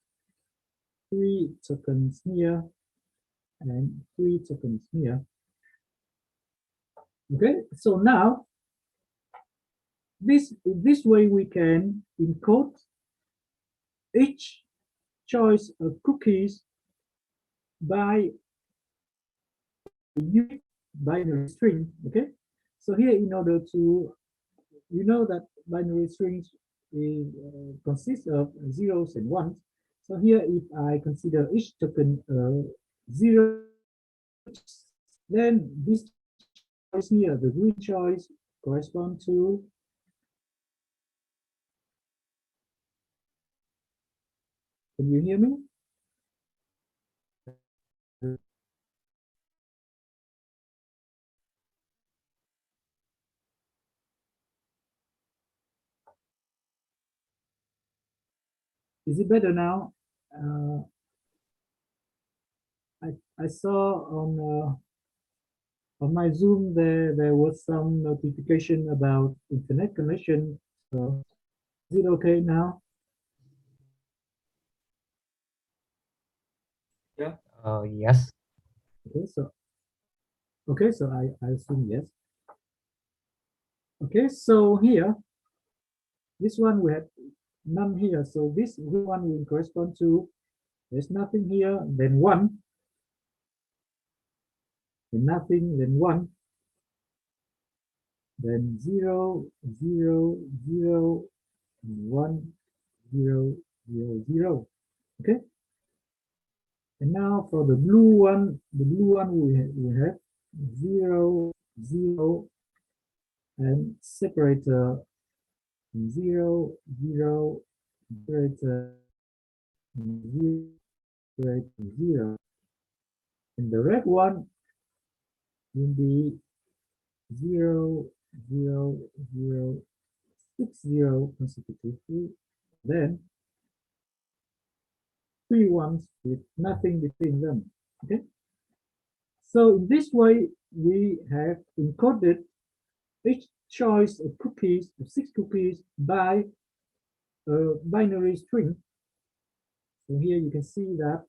3 tokens here and 3 tokens here. Okay, so now this way we can encode each choice of cookies by unique binary string. Okay, so here, in order to, you know that binary strings consist of zeros and ones. So here, if I consider each token 0, then this choice here, the green choice, correspond to can you hear me? Is it better now? I saw on my Zoom there was some notification about internet connection. So is it okay now? Yeah. Yes. Okay, so I assume yes. Okay, so here, this one we have none here. So this one will correspond to, there's nothing here, then 1, then nothing, then 1, then 0, 0, 0, 1, 0, 0, 0. Okay. And now for the blue one we have 0, 0, and separator 0, 0, separator 0, separator 0. And the red one will be 0, 0, 0, 6, 0 consecutively. Then 3 ones with nothing between them. Okay. So in this way, we have encoded each choice of cookies, of 6 cookies, by a binary string. So here you can see that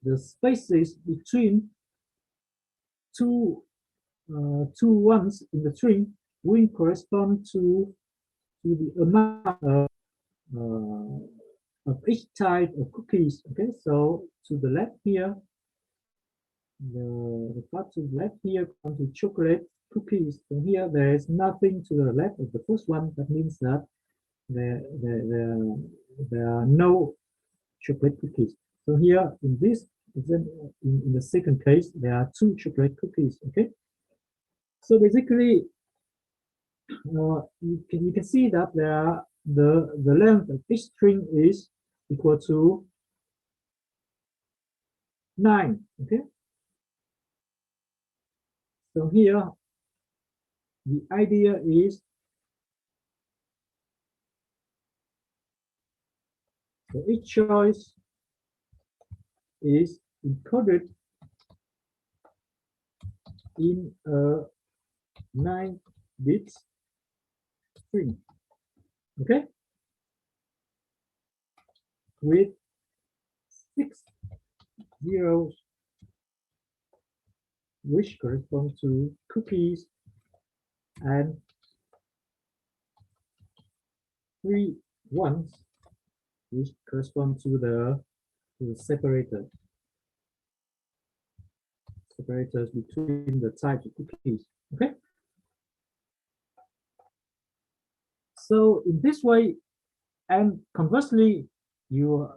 the spaces between two ones in the string will correspond to the amount of each type of cookies. Okay, so to the left here, the part to the left here comes to chocolate cookies. So here there is nothing to the left of the first one. That means that there are no chocolate cookies. So here in this, in the second case, there are 2 chocolate cookies. Okay. So basically, you can see that there are the length of each string is equal to 9. Okay. So here, the idea is so each choice is encoded in a 9 bits string, okay, with 6 zeros, which correspond to cookies, and 3 ones, which correspond to the separators between the types of cookies, okay. So in this way, and conversely, you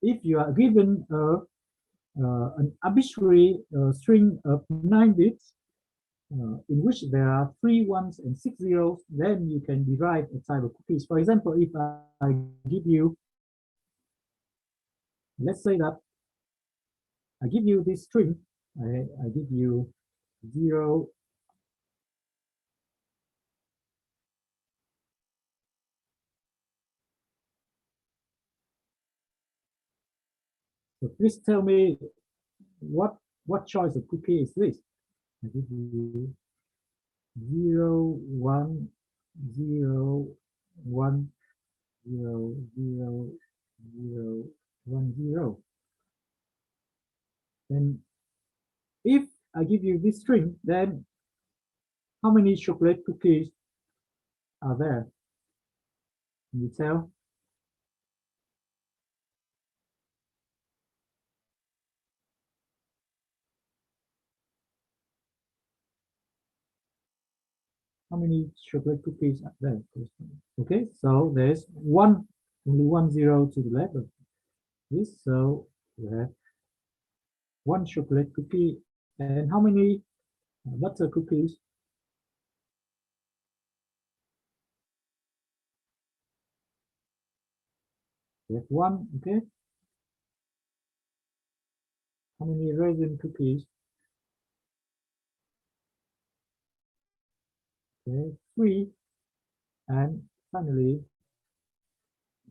if you are given an arbitrary string of 9 bits in which there are 3 ones and 6 zeros, then you can derive a type of cookies. For example, if I give you, let's say that I give you this string, I give you 0, so please tell me what choice of cookie is this? I give you 0, 1, 0, 1, 0, 0, 0, 1, 0. And if I give you this string, then how many chocolate cookies are there? Can you tell? How many chocolate cookies are there? Okay, so there's only 1 0 to the left of this, so we have 1 chocolate cookie. And how many butter cookies? We have 1, okay. How many raisin cookies? Okay, 3. And finally,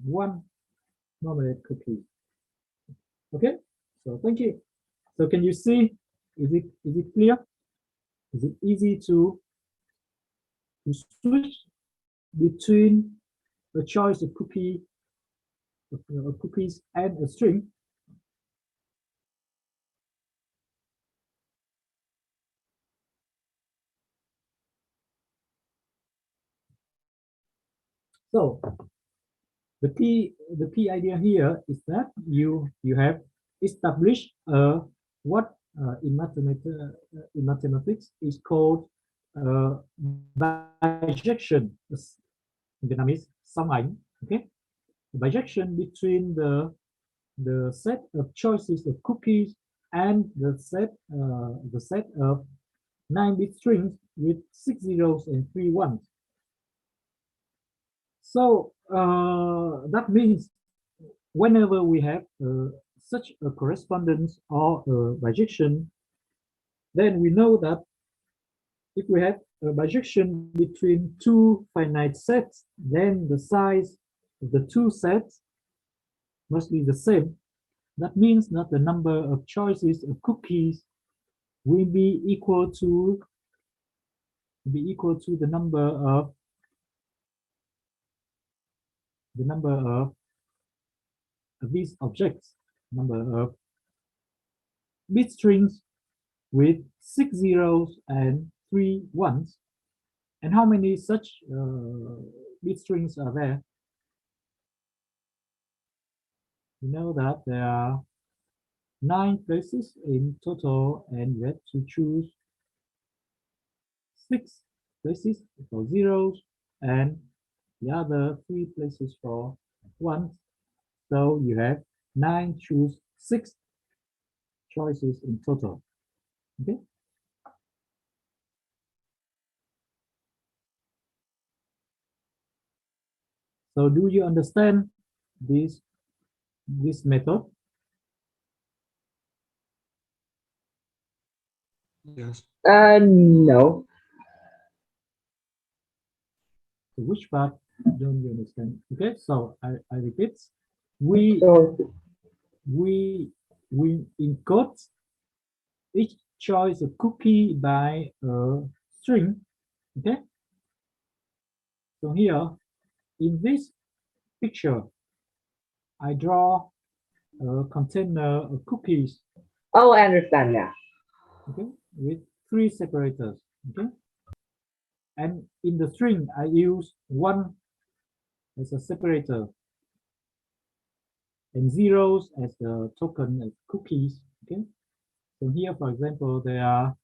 1 marmalade cookie. Okay, so thank you. So can you see, is it clear? Is it easy to switch between a choice of cookies and a string? So the key idea here is that you have established what in mathematics is called bijection. In Vietnamese, song ảnh. Okay, bijection between the set of choices of cookies and the set of 9-bit strings with 6 zeros and 3 ones. So that means whenever we have such a correspondence or a bijection, then we know that if we have a bijection between 2 finite sets, then the size of the 2 sets must be the same. That means that the number of choices of cookies will be equal to the number of these objects, number of bit strings with 6 zeros and 3 ones. And how many such bit strings are there? You know that there are 9 places in total, and you have to choose 6 places for zeros and the other 3 places for ones. So you have 9 choose 6 choices in total. Okay. So do you understand this method? Yes. No. So which part don't you understand? Okay, so I repeat. We So we we encode each choice of cookie by a string. Okay. So here in this picture, I draw a container of cookies. oh, I understand now. Okay, with 3 separators. Okay, and in the string I use 1 as a separator and zeros as the token of cookies. Okay, so here, for example, there are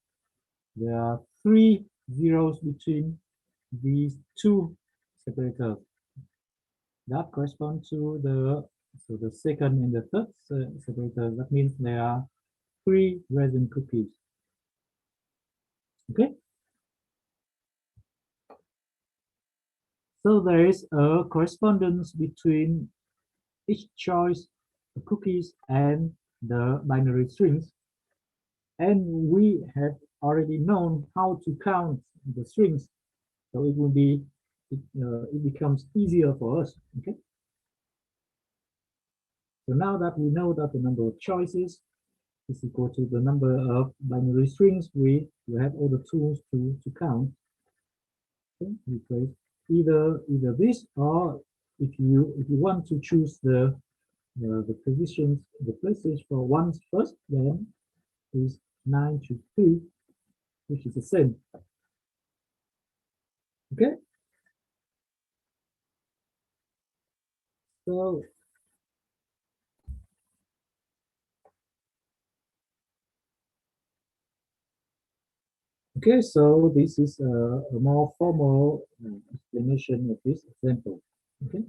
3 zeros between these 2 separators that correspond to the second and the third separator. That means there are 3 resin cookies. Okay, so there is a correspondence between each choice of cookies and the binary strings, and we have already known how to count the strings, so it becomes easier for us. Okay, so now that we know that the number of choices is equal to the number of binary strings, we have all the tools to count. Okay, replace either this, or if you want to choose the positions, the places for ones first, then is 9 to 3, which is the same. Okay, so okay, so this is a more formal explanation of this example. Okay,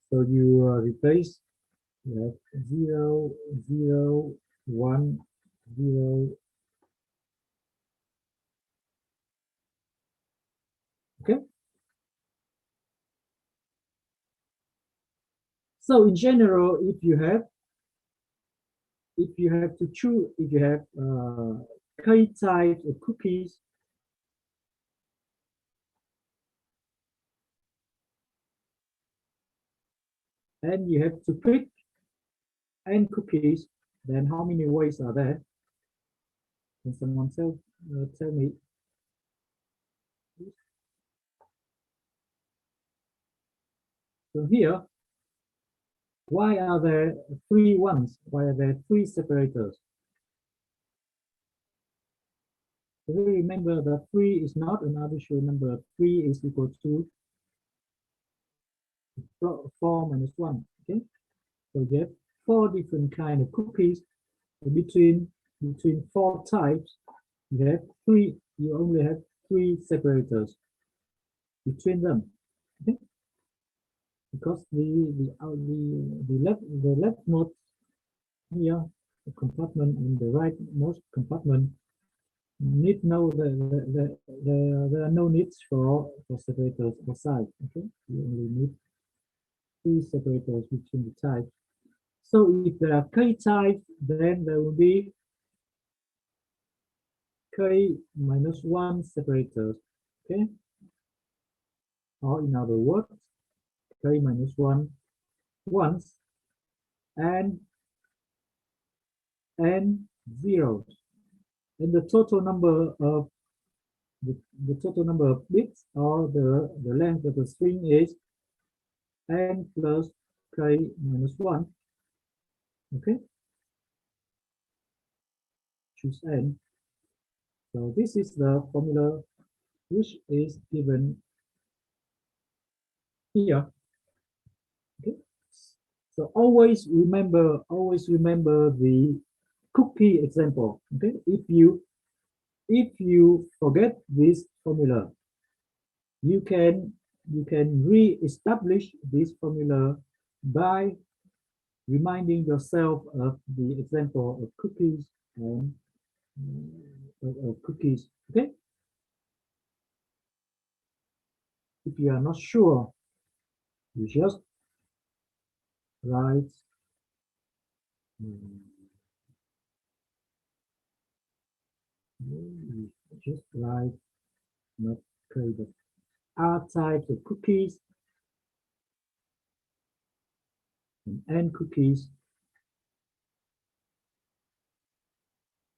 so you replace, you have 0, 0, 1, 0. Okay, so in general, if you have to choose, if you have k types of cookies, and you have to pick n cookies, then how many ways are there? Can someone tell me? So here, why are there 3 ones? Why are there 3 separators? So we remember that 3 is not an arbitrary number. 3 is equal to 4 minus 1. Okay, so you have 4 different kind of cookies. Between 4 types, you have 3. You only have 3 separators between them. Okay, because the leftmost here, the compartment, and the rightmost compartment need no there are no needs for separators outside. Okay, you only need 3 separators between the types. So if there are k types, then there will be k minus 1 separators. Okay, or in other words, k minus 1 once and n zeros, and the total number of the total number of bits, or the length of the string, is n plus k minus 1. Okay, choose n. So this is the formula which is given here. Okay, so always remember the cookie example. Okay, if you forget this formula, you can re-establish this formula by reminding yourself of the example of cookies and of cookies. Okay, if you are not sure, you just write just like not create the R types of cookies and N cookies.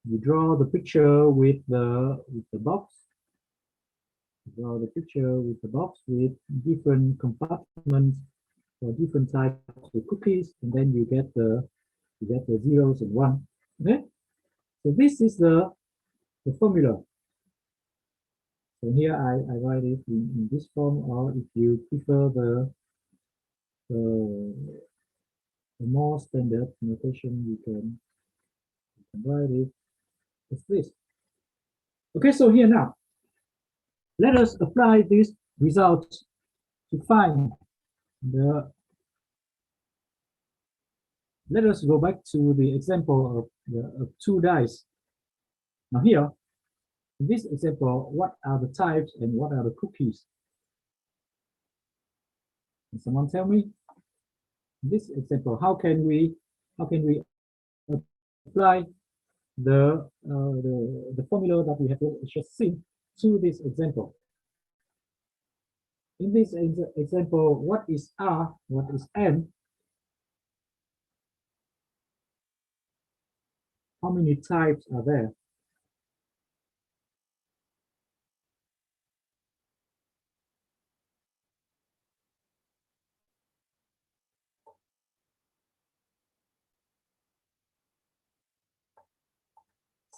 You draw the picture with the box. You draw the picture with the box with different compartments for different types of cookies, and then you get the zeros and one. Okay, so this is the formula. So here I write it in this form, or if you prefer the more standard notation, you can write it as this. Okay, so here now, let us apply this result to find the. Let us go back to the example of two dice. Now here, in this example, what are the types and what are the cookies? Can someone tell me? In this example, how can we apply the formula that we have just seen to this example? In this example, what is R? What is N? How many types are there?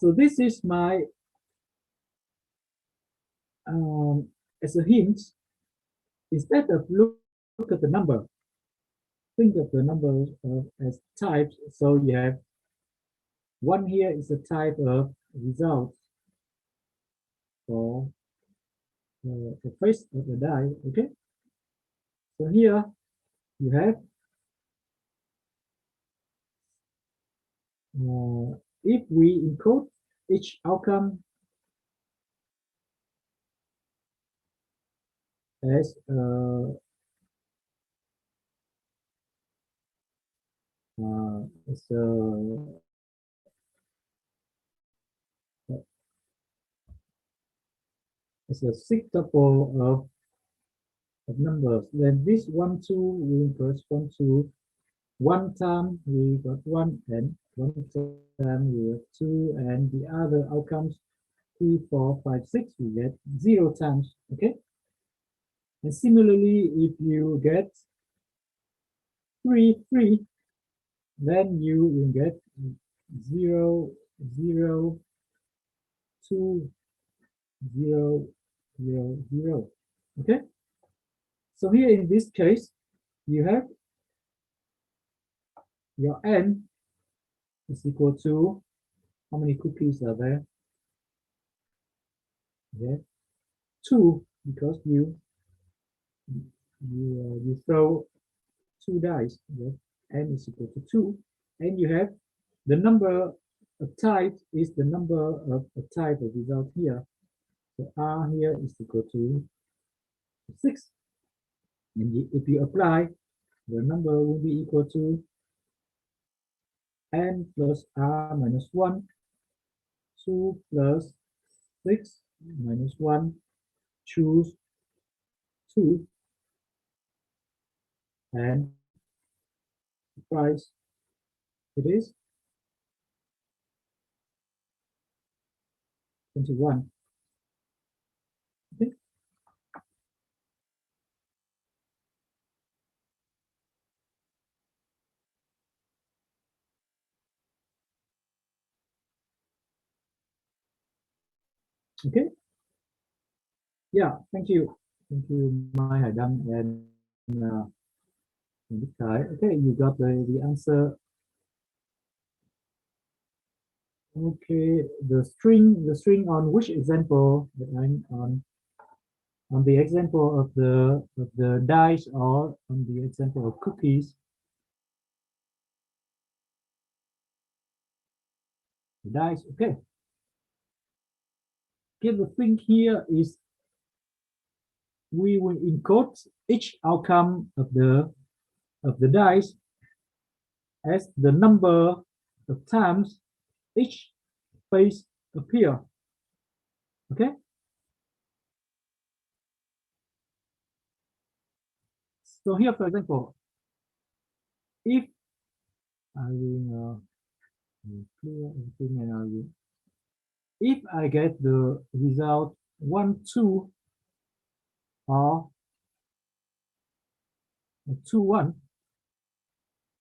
So this is my, as a hint, instead of look at the number, think of the numbers as types. So you have one here is a type of result for the face of the die. Okay. So here you have if we encode each outcome as as a six tuple of numbers, then this 1, 2 will correspond to one time we got 1 and one time we have 2, and the other outcomes 3, 4, 5, 6 we get 0 times. Okay, and similarly, if you get 3, 3, then you will get 0, 0, 2, 0, 0, 0. Okay, so here in this case, you have your N is equal to how many cookies are there? Yeah, 2, because you throw 2 dice. Yeah? N is equal to 2, and you have the number of types is the number of a type of result here. So R here is equal to 6, and if you apply, the number will be equal to N plus R minus 1, 2 plus 6 minus 1, choose 2, and the price it is 21. Okay. Okay. Yeah, thank you. Thank you, Mai Hải Đăng and Đức Thái. Okay, you got the answer. Okay, the string on which example? On the example of the dice or on the example of cookies? The dice. Okay. Okay, the thing here is we will encode each outcome of the dice as the number of times each face appear. Okay. So here, for example, if I will clear everything and I will, if I get the result 1, 2 or 2, 1,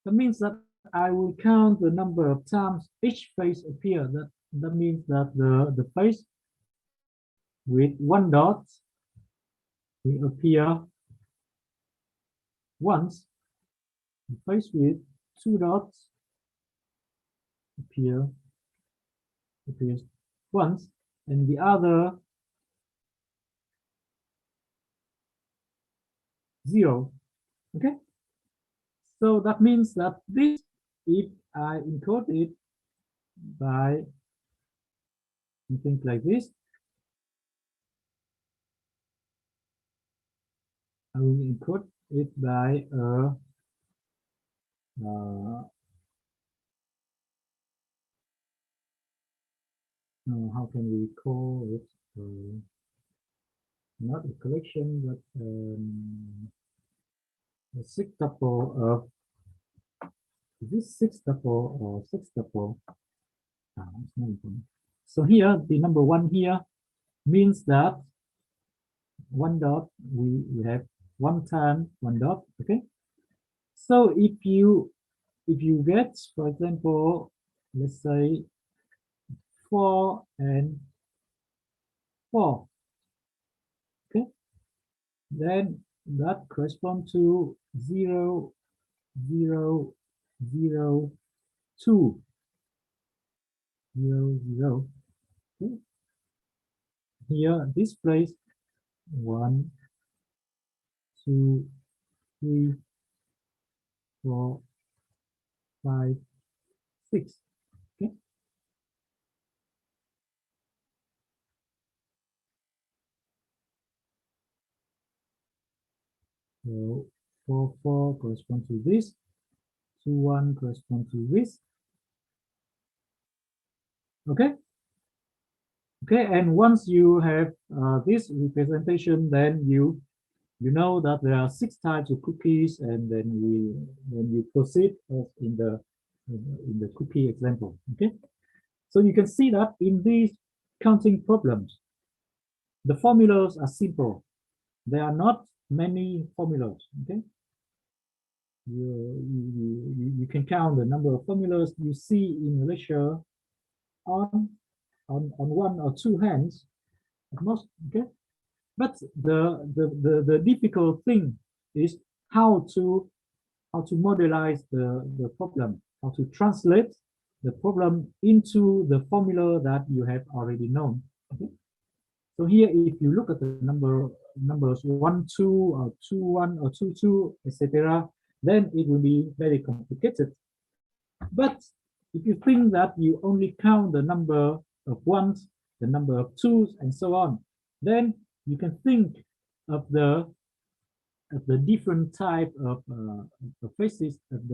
that means that I will count the number of times each face appear. That means that the face with 1 dot will appear once. The face with 2 dots appears once, and the other 0. Okay. So that means that this, if I encode it by something like this, I will encode it by how can we call it? Not a collection, but a 6 tuple of, is this 6 tuple or 6 tuple? So here, the number 1 here means that 1 dot, we have 1 time 1 dot. Okay. So if you get, for example, let's say 4 and 4, okay, then that corresponds to 0, 0, 0, 2, 0, 0. Okay. Here, this place 1, 2, 3, 4, 5, 6. Okay. So 4, 4 corresponds to this. 2, 1 corresponds to this. Okay. Okay, and once you have this representation, then you know that there are 6 types of cookies, and then we proceed as in the cookie example. Okay, so you can see that in these counting problems, the formulas are simple. There are not many formulas. Okay, you can count the number of formulas you see in a lecture on 1 or 2 hands at most. Okay. But the difficult thing is how to modelize the problem, how to translate the problem into the formula that you have already known. Okay? So here, if you look at the numbers 1, 2, or 2, 1, or 2, 2, etc., then it will be very complicated. But if you think that you only count the number of ones, the number of twos, and so on, then you can think of the different type of faces of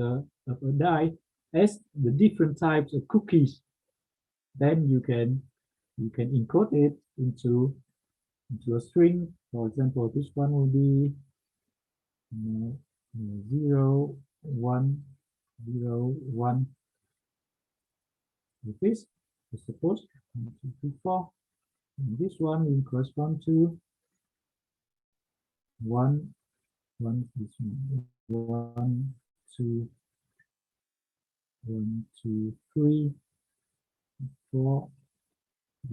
a die as the different types of cookies. Then you can encode it into a string. For example, this one will be 0, 1, 0, 1. With this, suppose 1, 2, 3, 4. And this one will correspond to 1, 1, 2, 1, 2, 3, 4,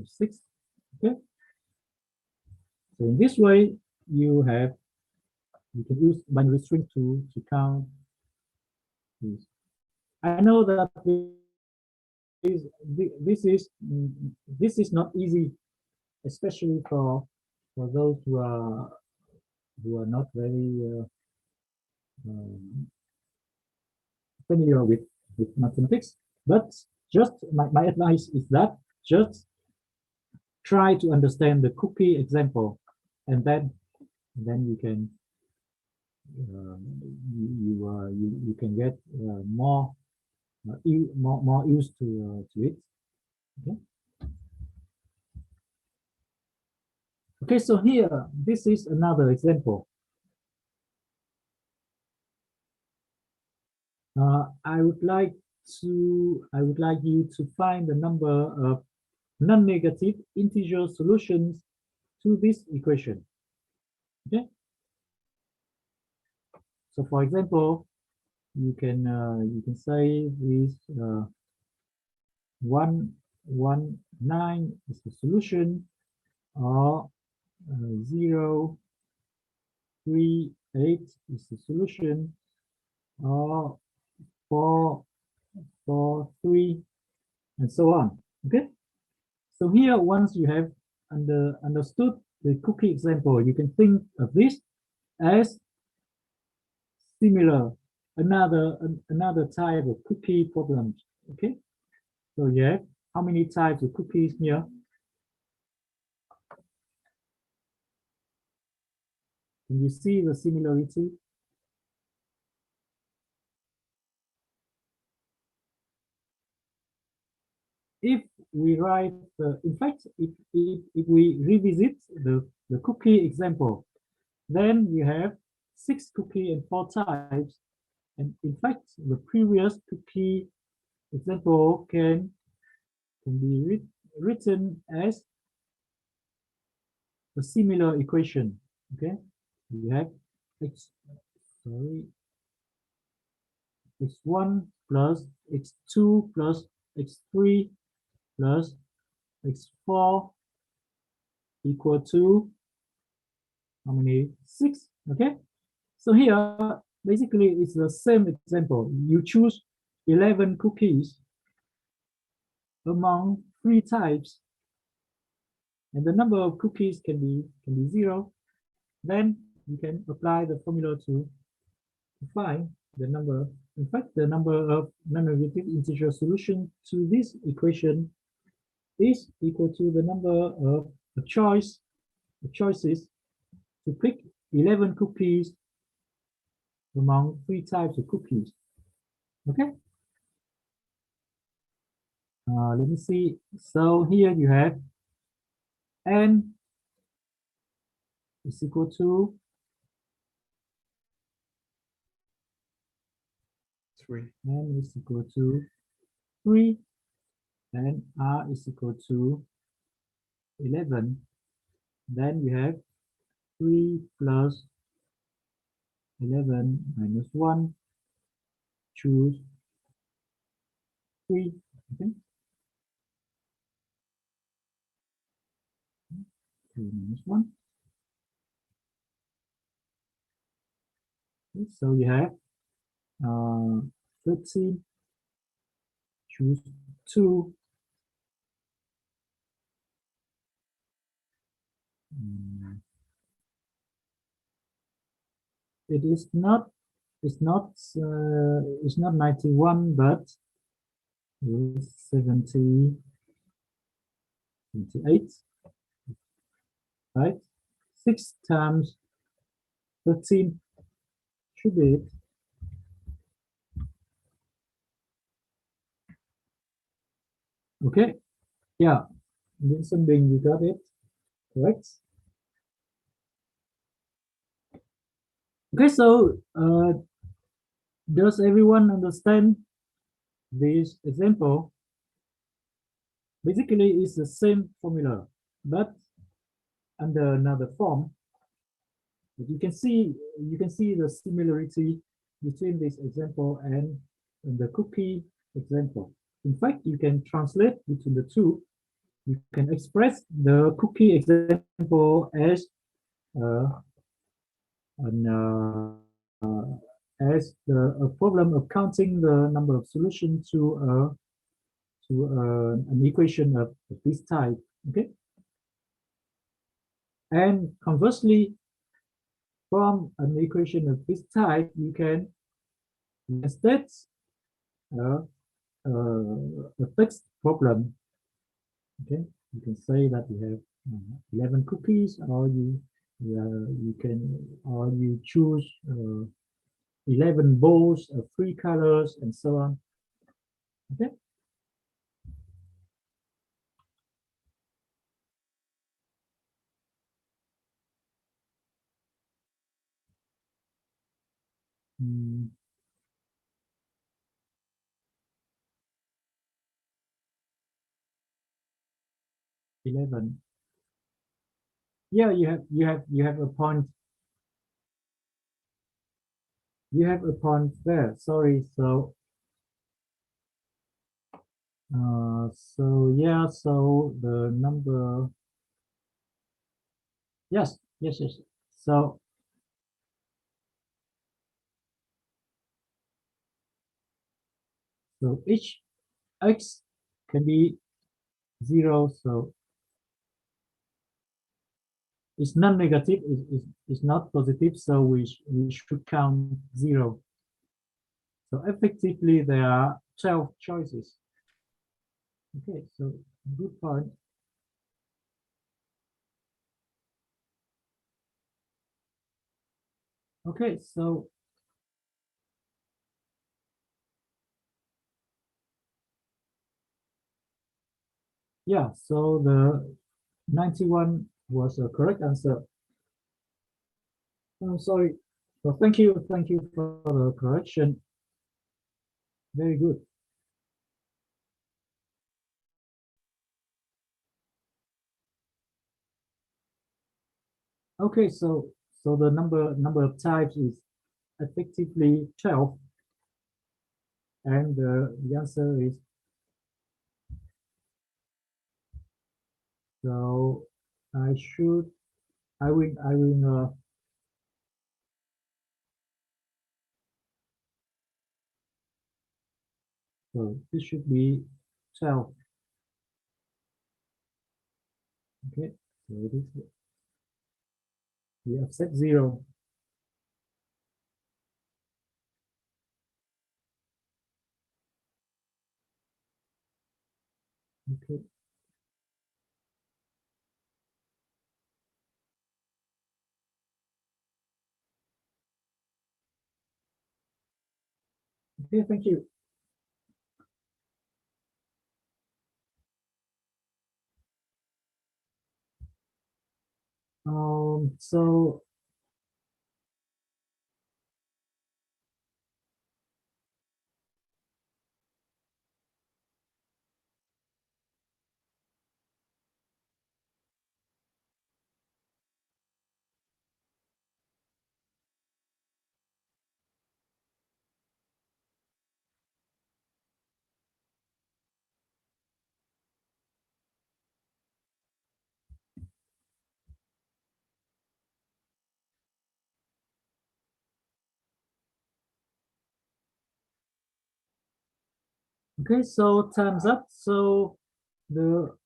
6. Okay. So in this way, you can use binary string to count these. I know that this is not easy, especially for those who are not very familiar with mathematics. But just my advice is that just try to understand the cookie example, and then you can you can get more used to it. Okay. Okay, so here, this is another example. I would like you to find the number of non-negative integer solutions to this equation. Okay. So, for example, you can say this 119 is the solution, or 038 is the solution, or 443, and so on. Okay. So here, once you have understood the cookie example, you can think of this as similar, another type of cookie problems. Okay. So you have how many types of cookies here? Can you see the similarity? If we write, in fact, if we revisit the cookie example, then you have 6 cookie and 4 types. And in fact, the previous cookie example can be written as a similar equation. Okay, you have x1 plus x2 plus x3 plus x4 equal to how many? 6. Okay, so here basically it's the same example. You choose 11 cookies among 3 types, and the number of cookies can be 0. Then you can apply the formula to find the number. In fact, the number of non-negative integer solutions to this equation is equal to the number of choices to pick 11 cookies among 3 types of cookies. Okay. Let me see. So here you have n is equal to 3. n is equal to 3, and r is equal to 11. Then you have 3 plus 11 minus 1. Choose 3. Okay. 3 minus 1. Okay, so you have 13. Choose 2. It is not. It's not 91, but it's 78, right? 6 times 13 should be it. Okay, yeah, Vincent Bing, you got it, correct? Okay, so does everyone understand this example? Basically, it's the same formula, but under another form. But you can see the similarity between this example and the cookie example. In fact, you can translate between the two. You can express the cookie example as a problem of counting the number of solutions to an equation of this type. Okay, and conversely, from an equation of this type, you can instead a fixed problem. Okay, you can say that you have 11 cookies, or you choose 11 balls of 3 colors, and so on. Okay. 11. Yeah, you have a point. You have a point there. Sorry. So yeah. So the number. Yes. So each x can be 0. So it's non-negative. It's not positive. So we should count 0. So effectively, there are 12 choices. Okay, so good point. Okay, so yeah, so the 91 was a correct answer. I'm sorry. So thank you for the correction. Very good. Okay, so the number of types is effectively 12, and the answer is, so I will so this should be 12. Okay, so it is, we have set 0. Okay. Okay, thank you. So okay, so time's up. So the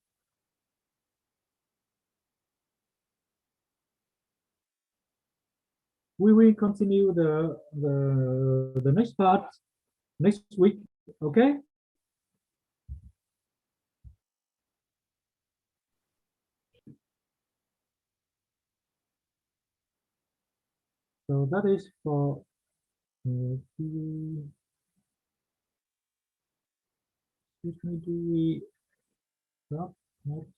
we will continue the next part next week. Okay. So that is for excuse me, do we stop next?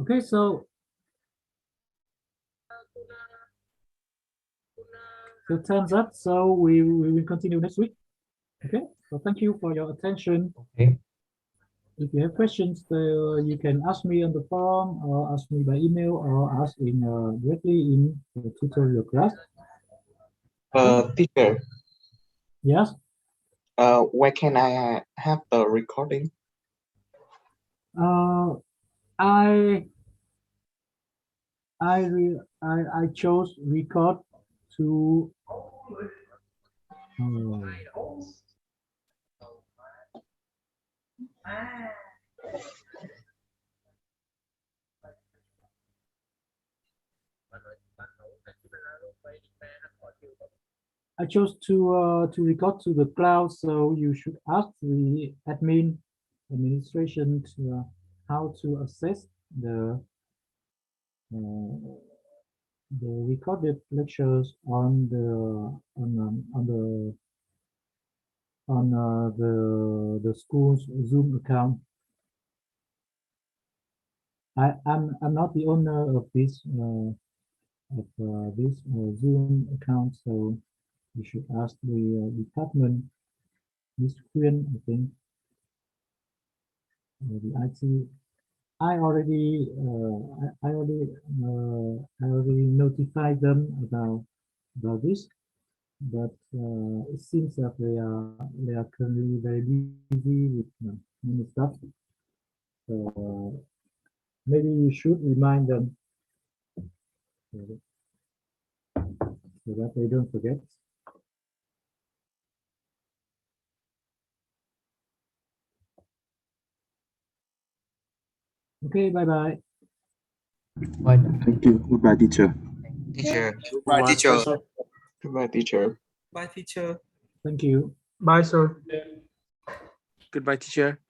Okay, so time's up. So we will continue next week. Okay. So thank you for your attention. Okay. If you have questions, you can ask me on the forum, or ask me by email, or ask in directly in the tutorial class. Teacher, Yes. where can I have the recording? I chose record to I chose to record to the cloud, so you should ask the administration to how to access the recorded lectures on the school's Zoom account. I'm not the owner of this Zoom account, so you should ask the department, Miss Quinn, I think, the IT. I already notified them about this, but it seems that they are currently very busy with many stuff. So maybe you should remind them so that they don't forget. Okay, bye-bye. Bye. Thank you. Goodbye, teacher. Teacher. Goodbye, teacher. Goodbye, teacher. Bye, teacher. Thank you. Bye, sir. Goodbye, teacher.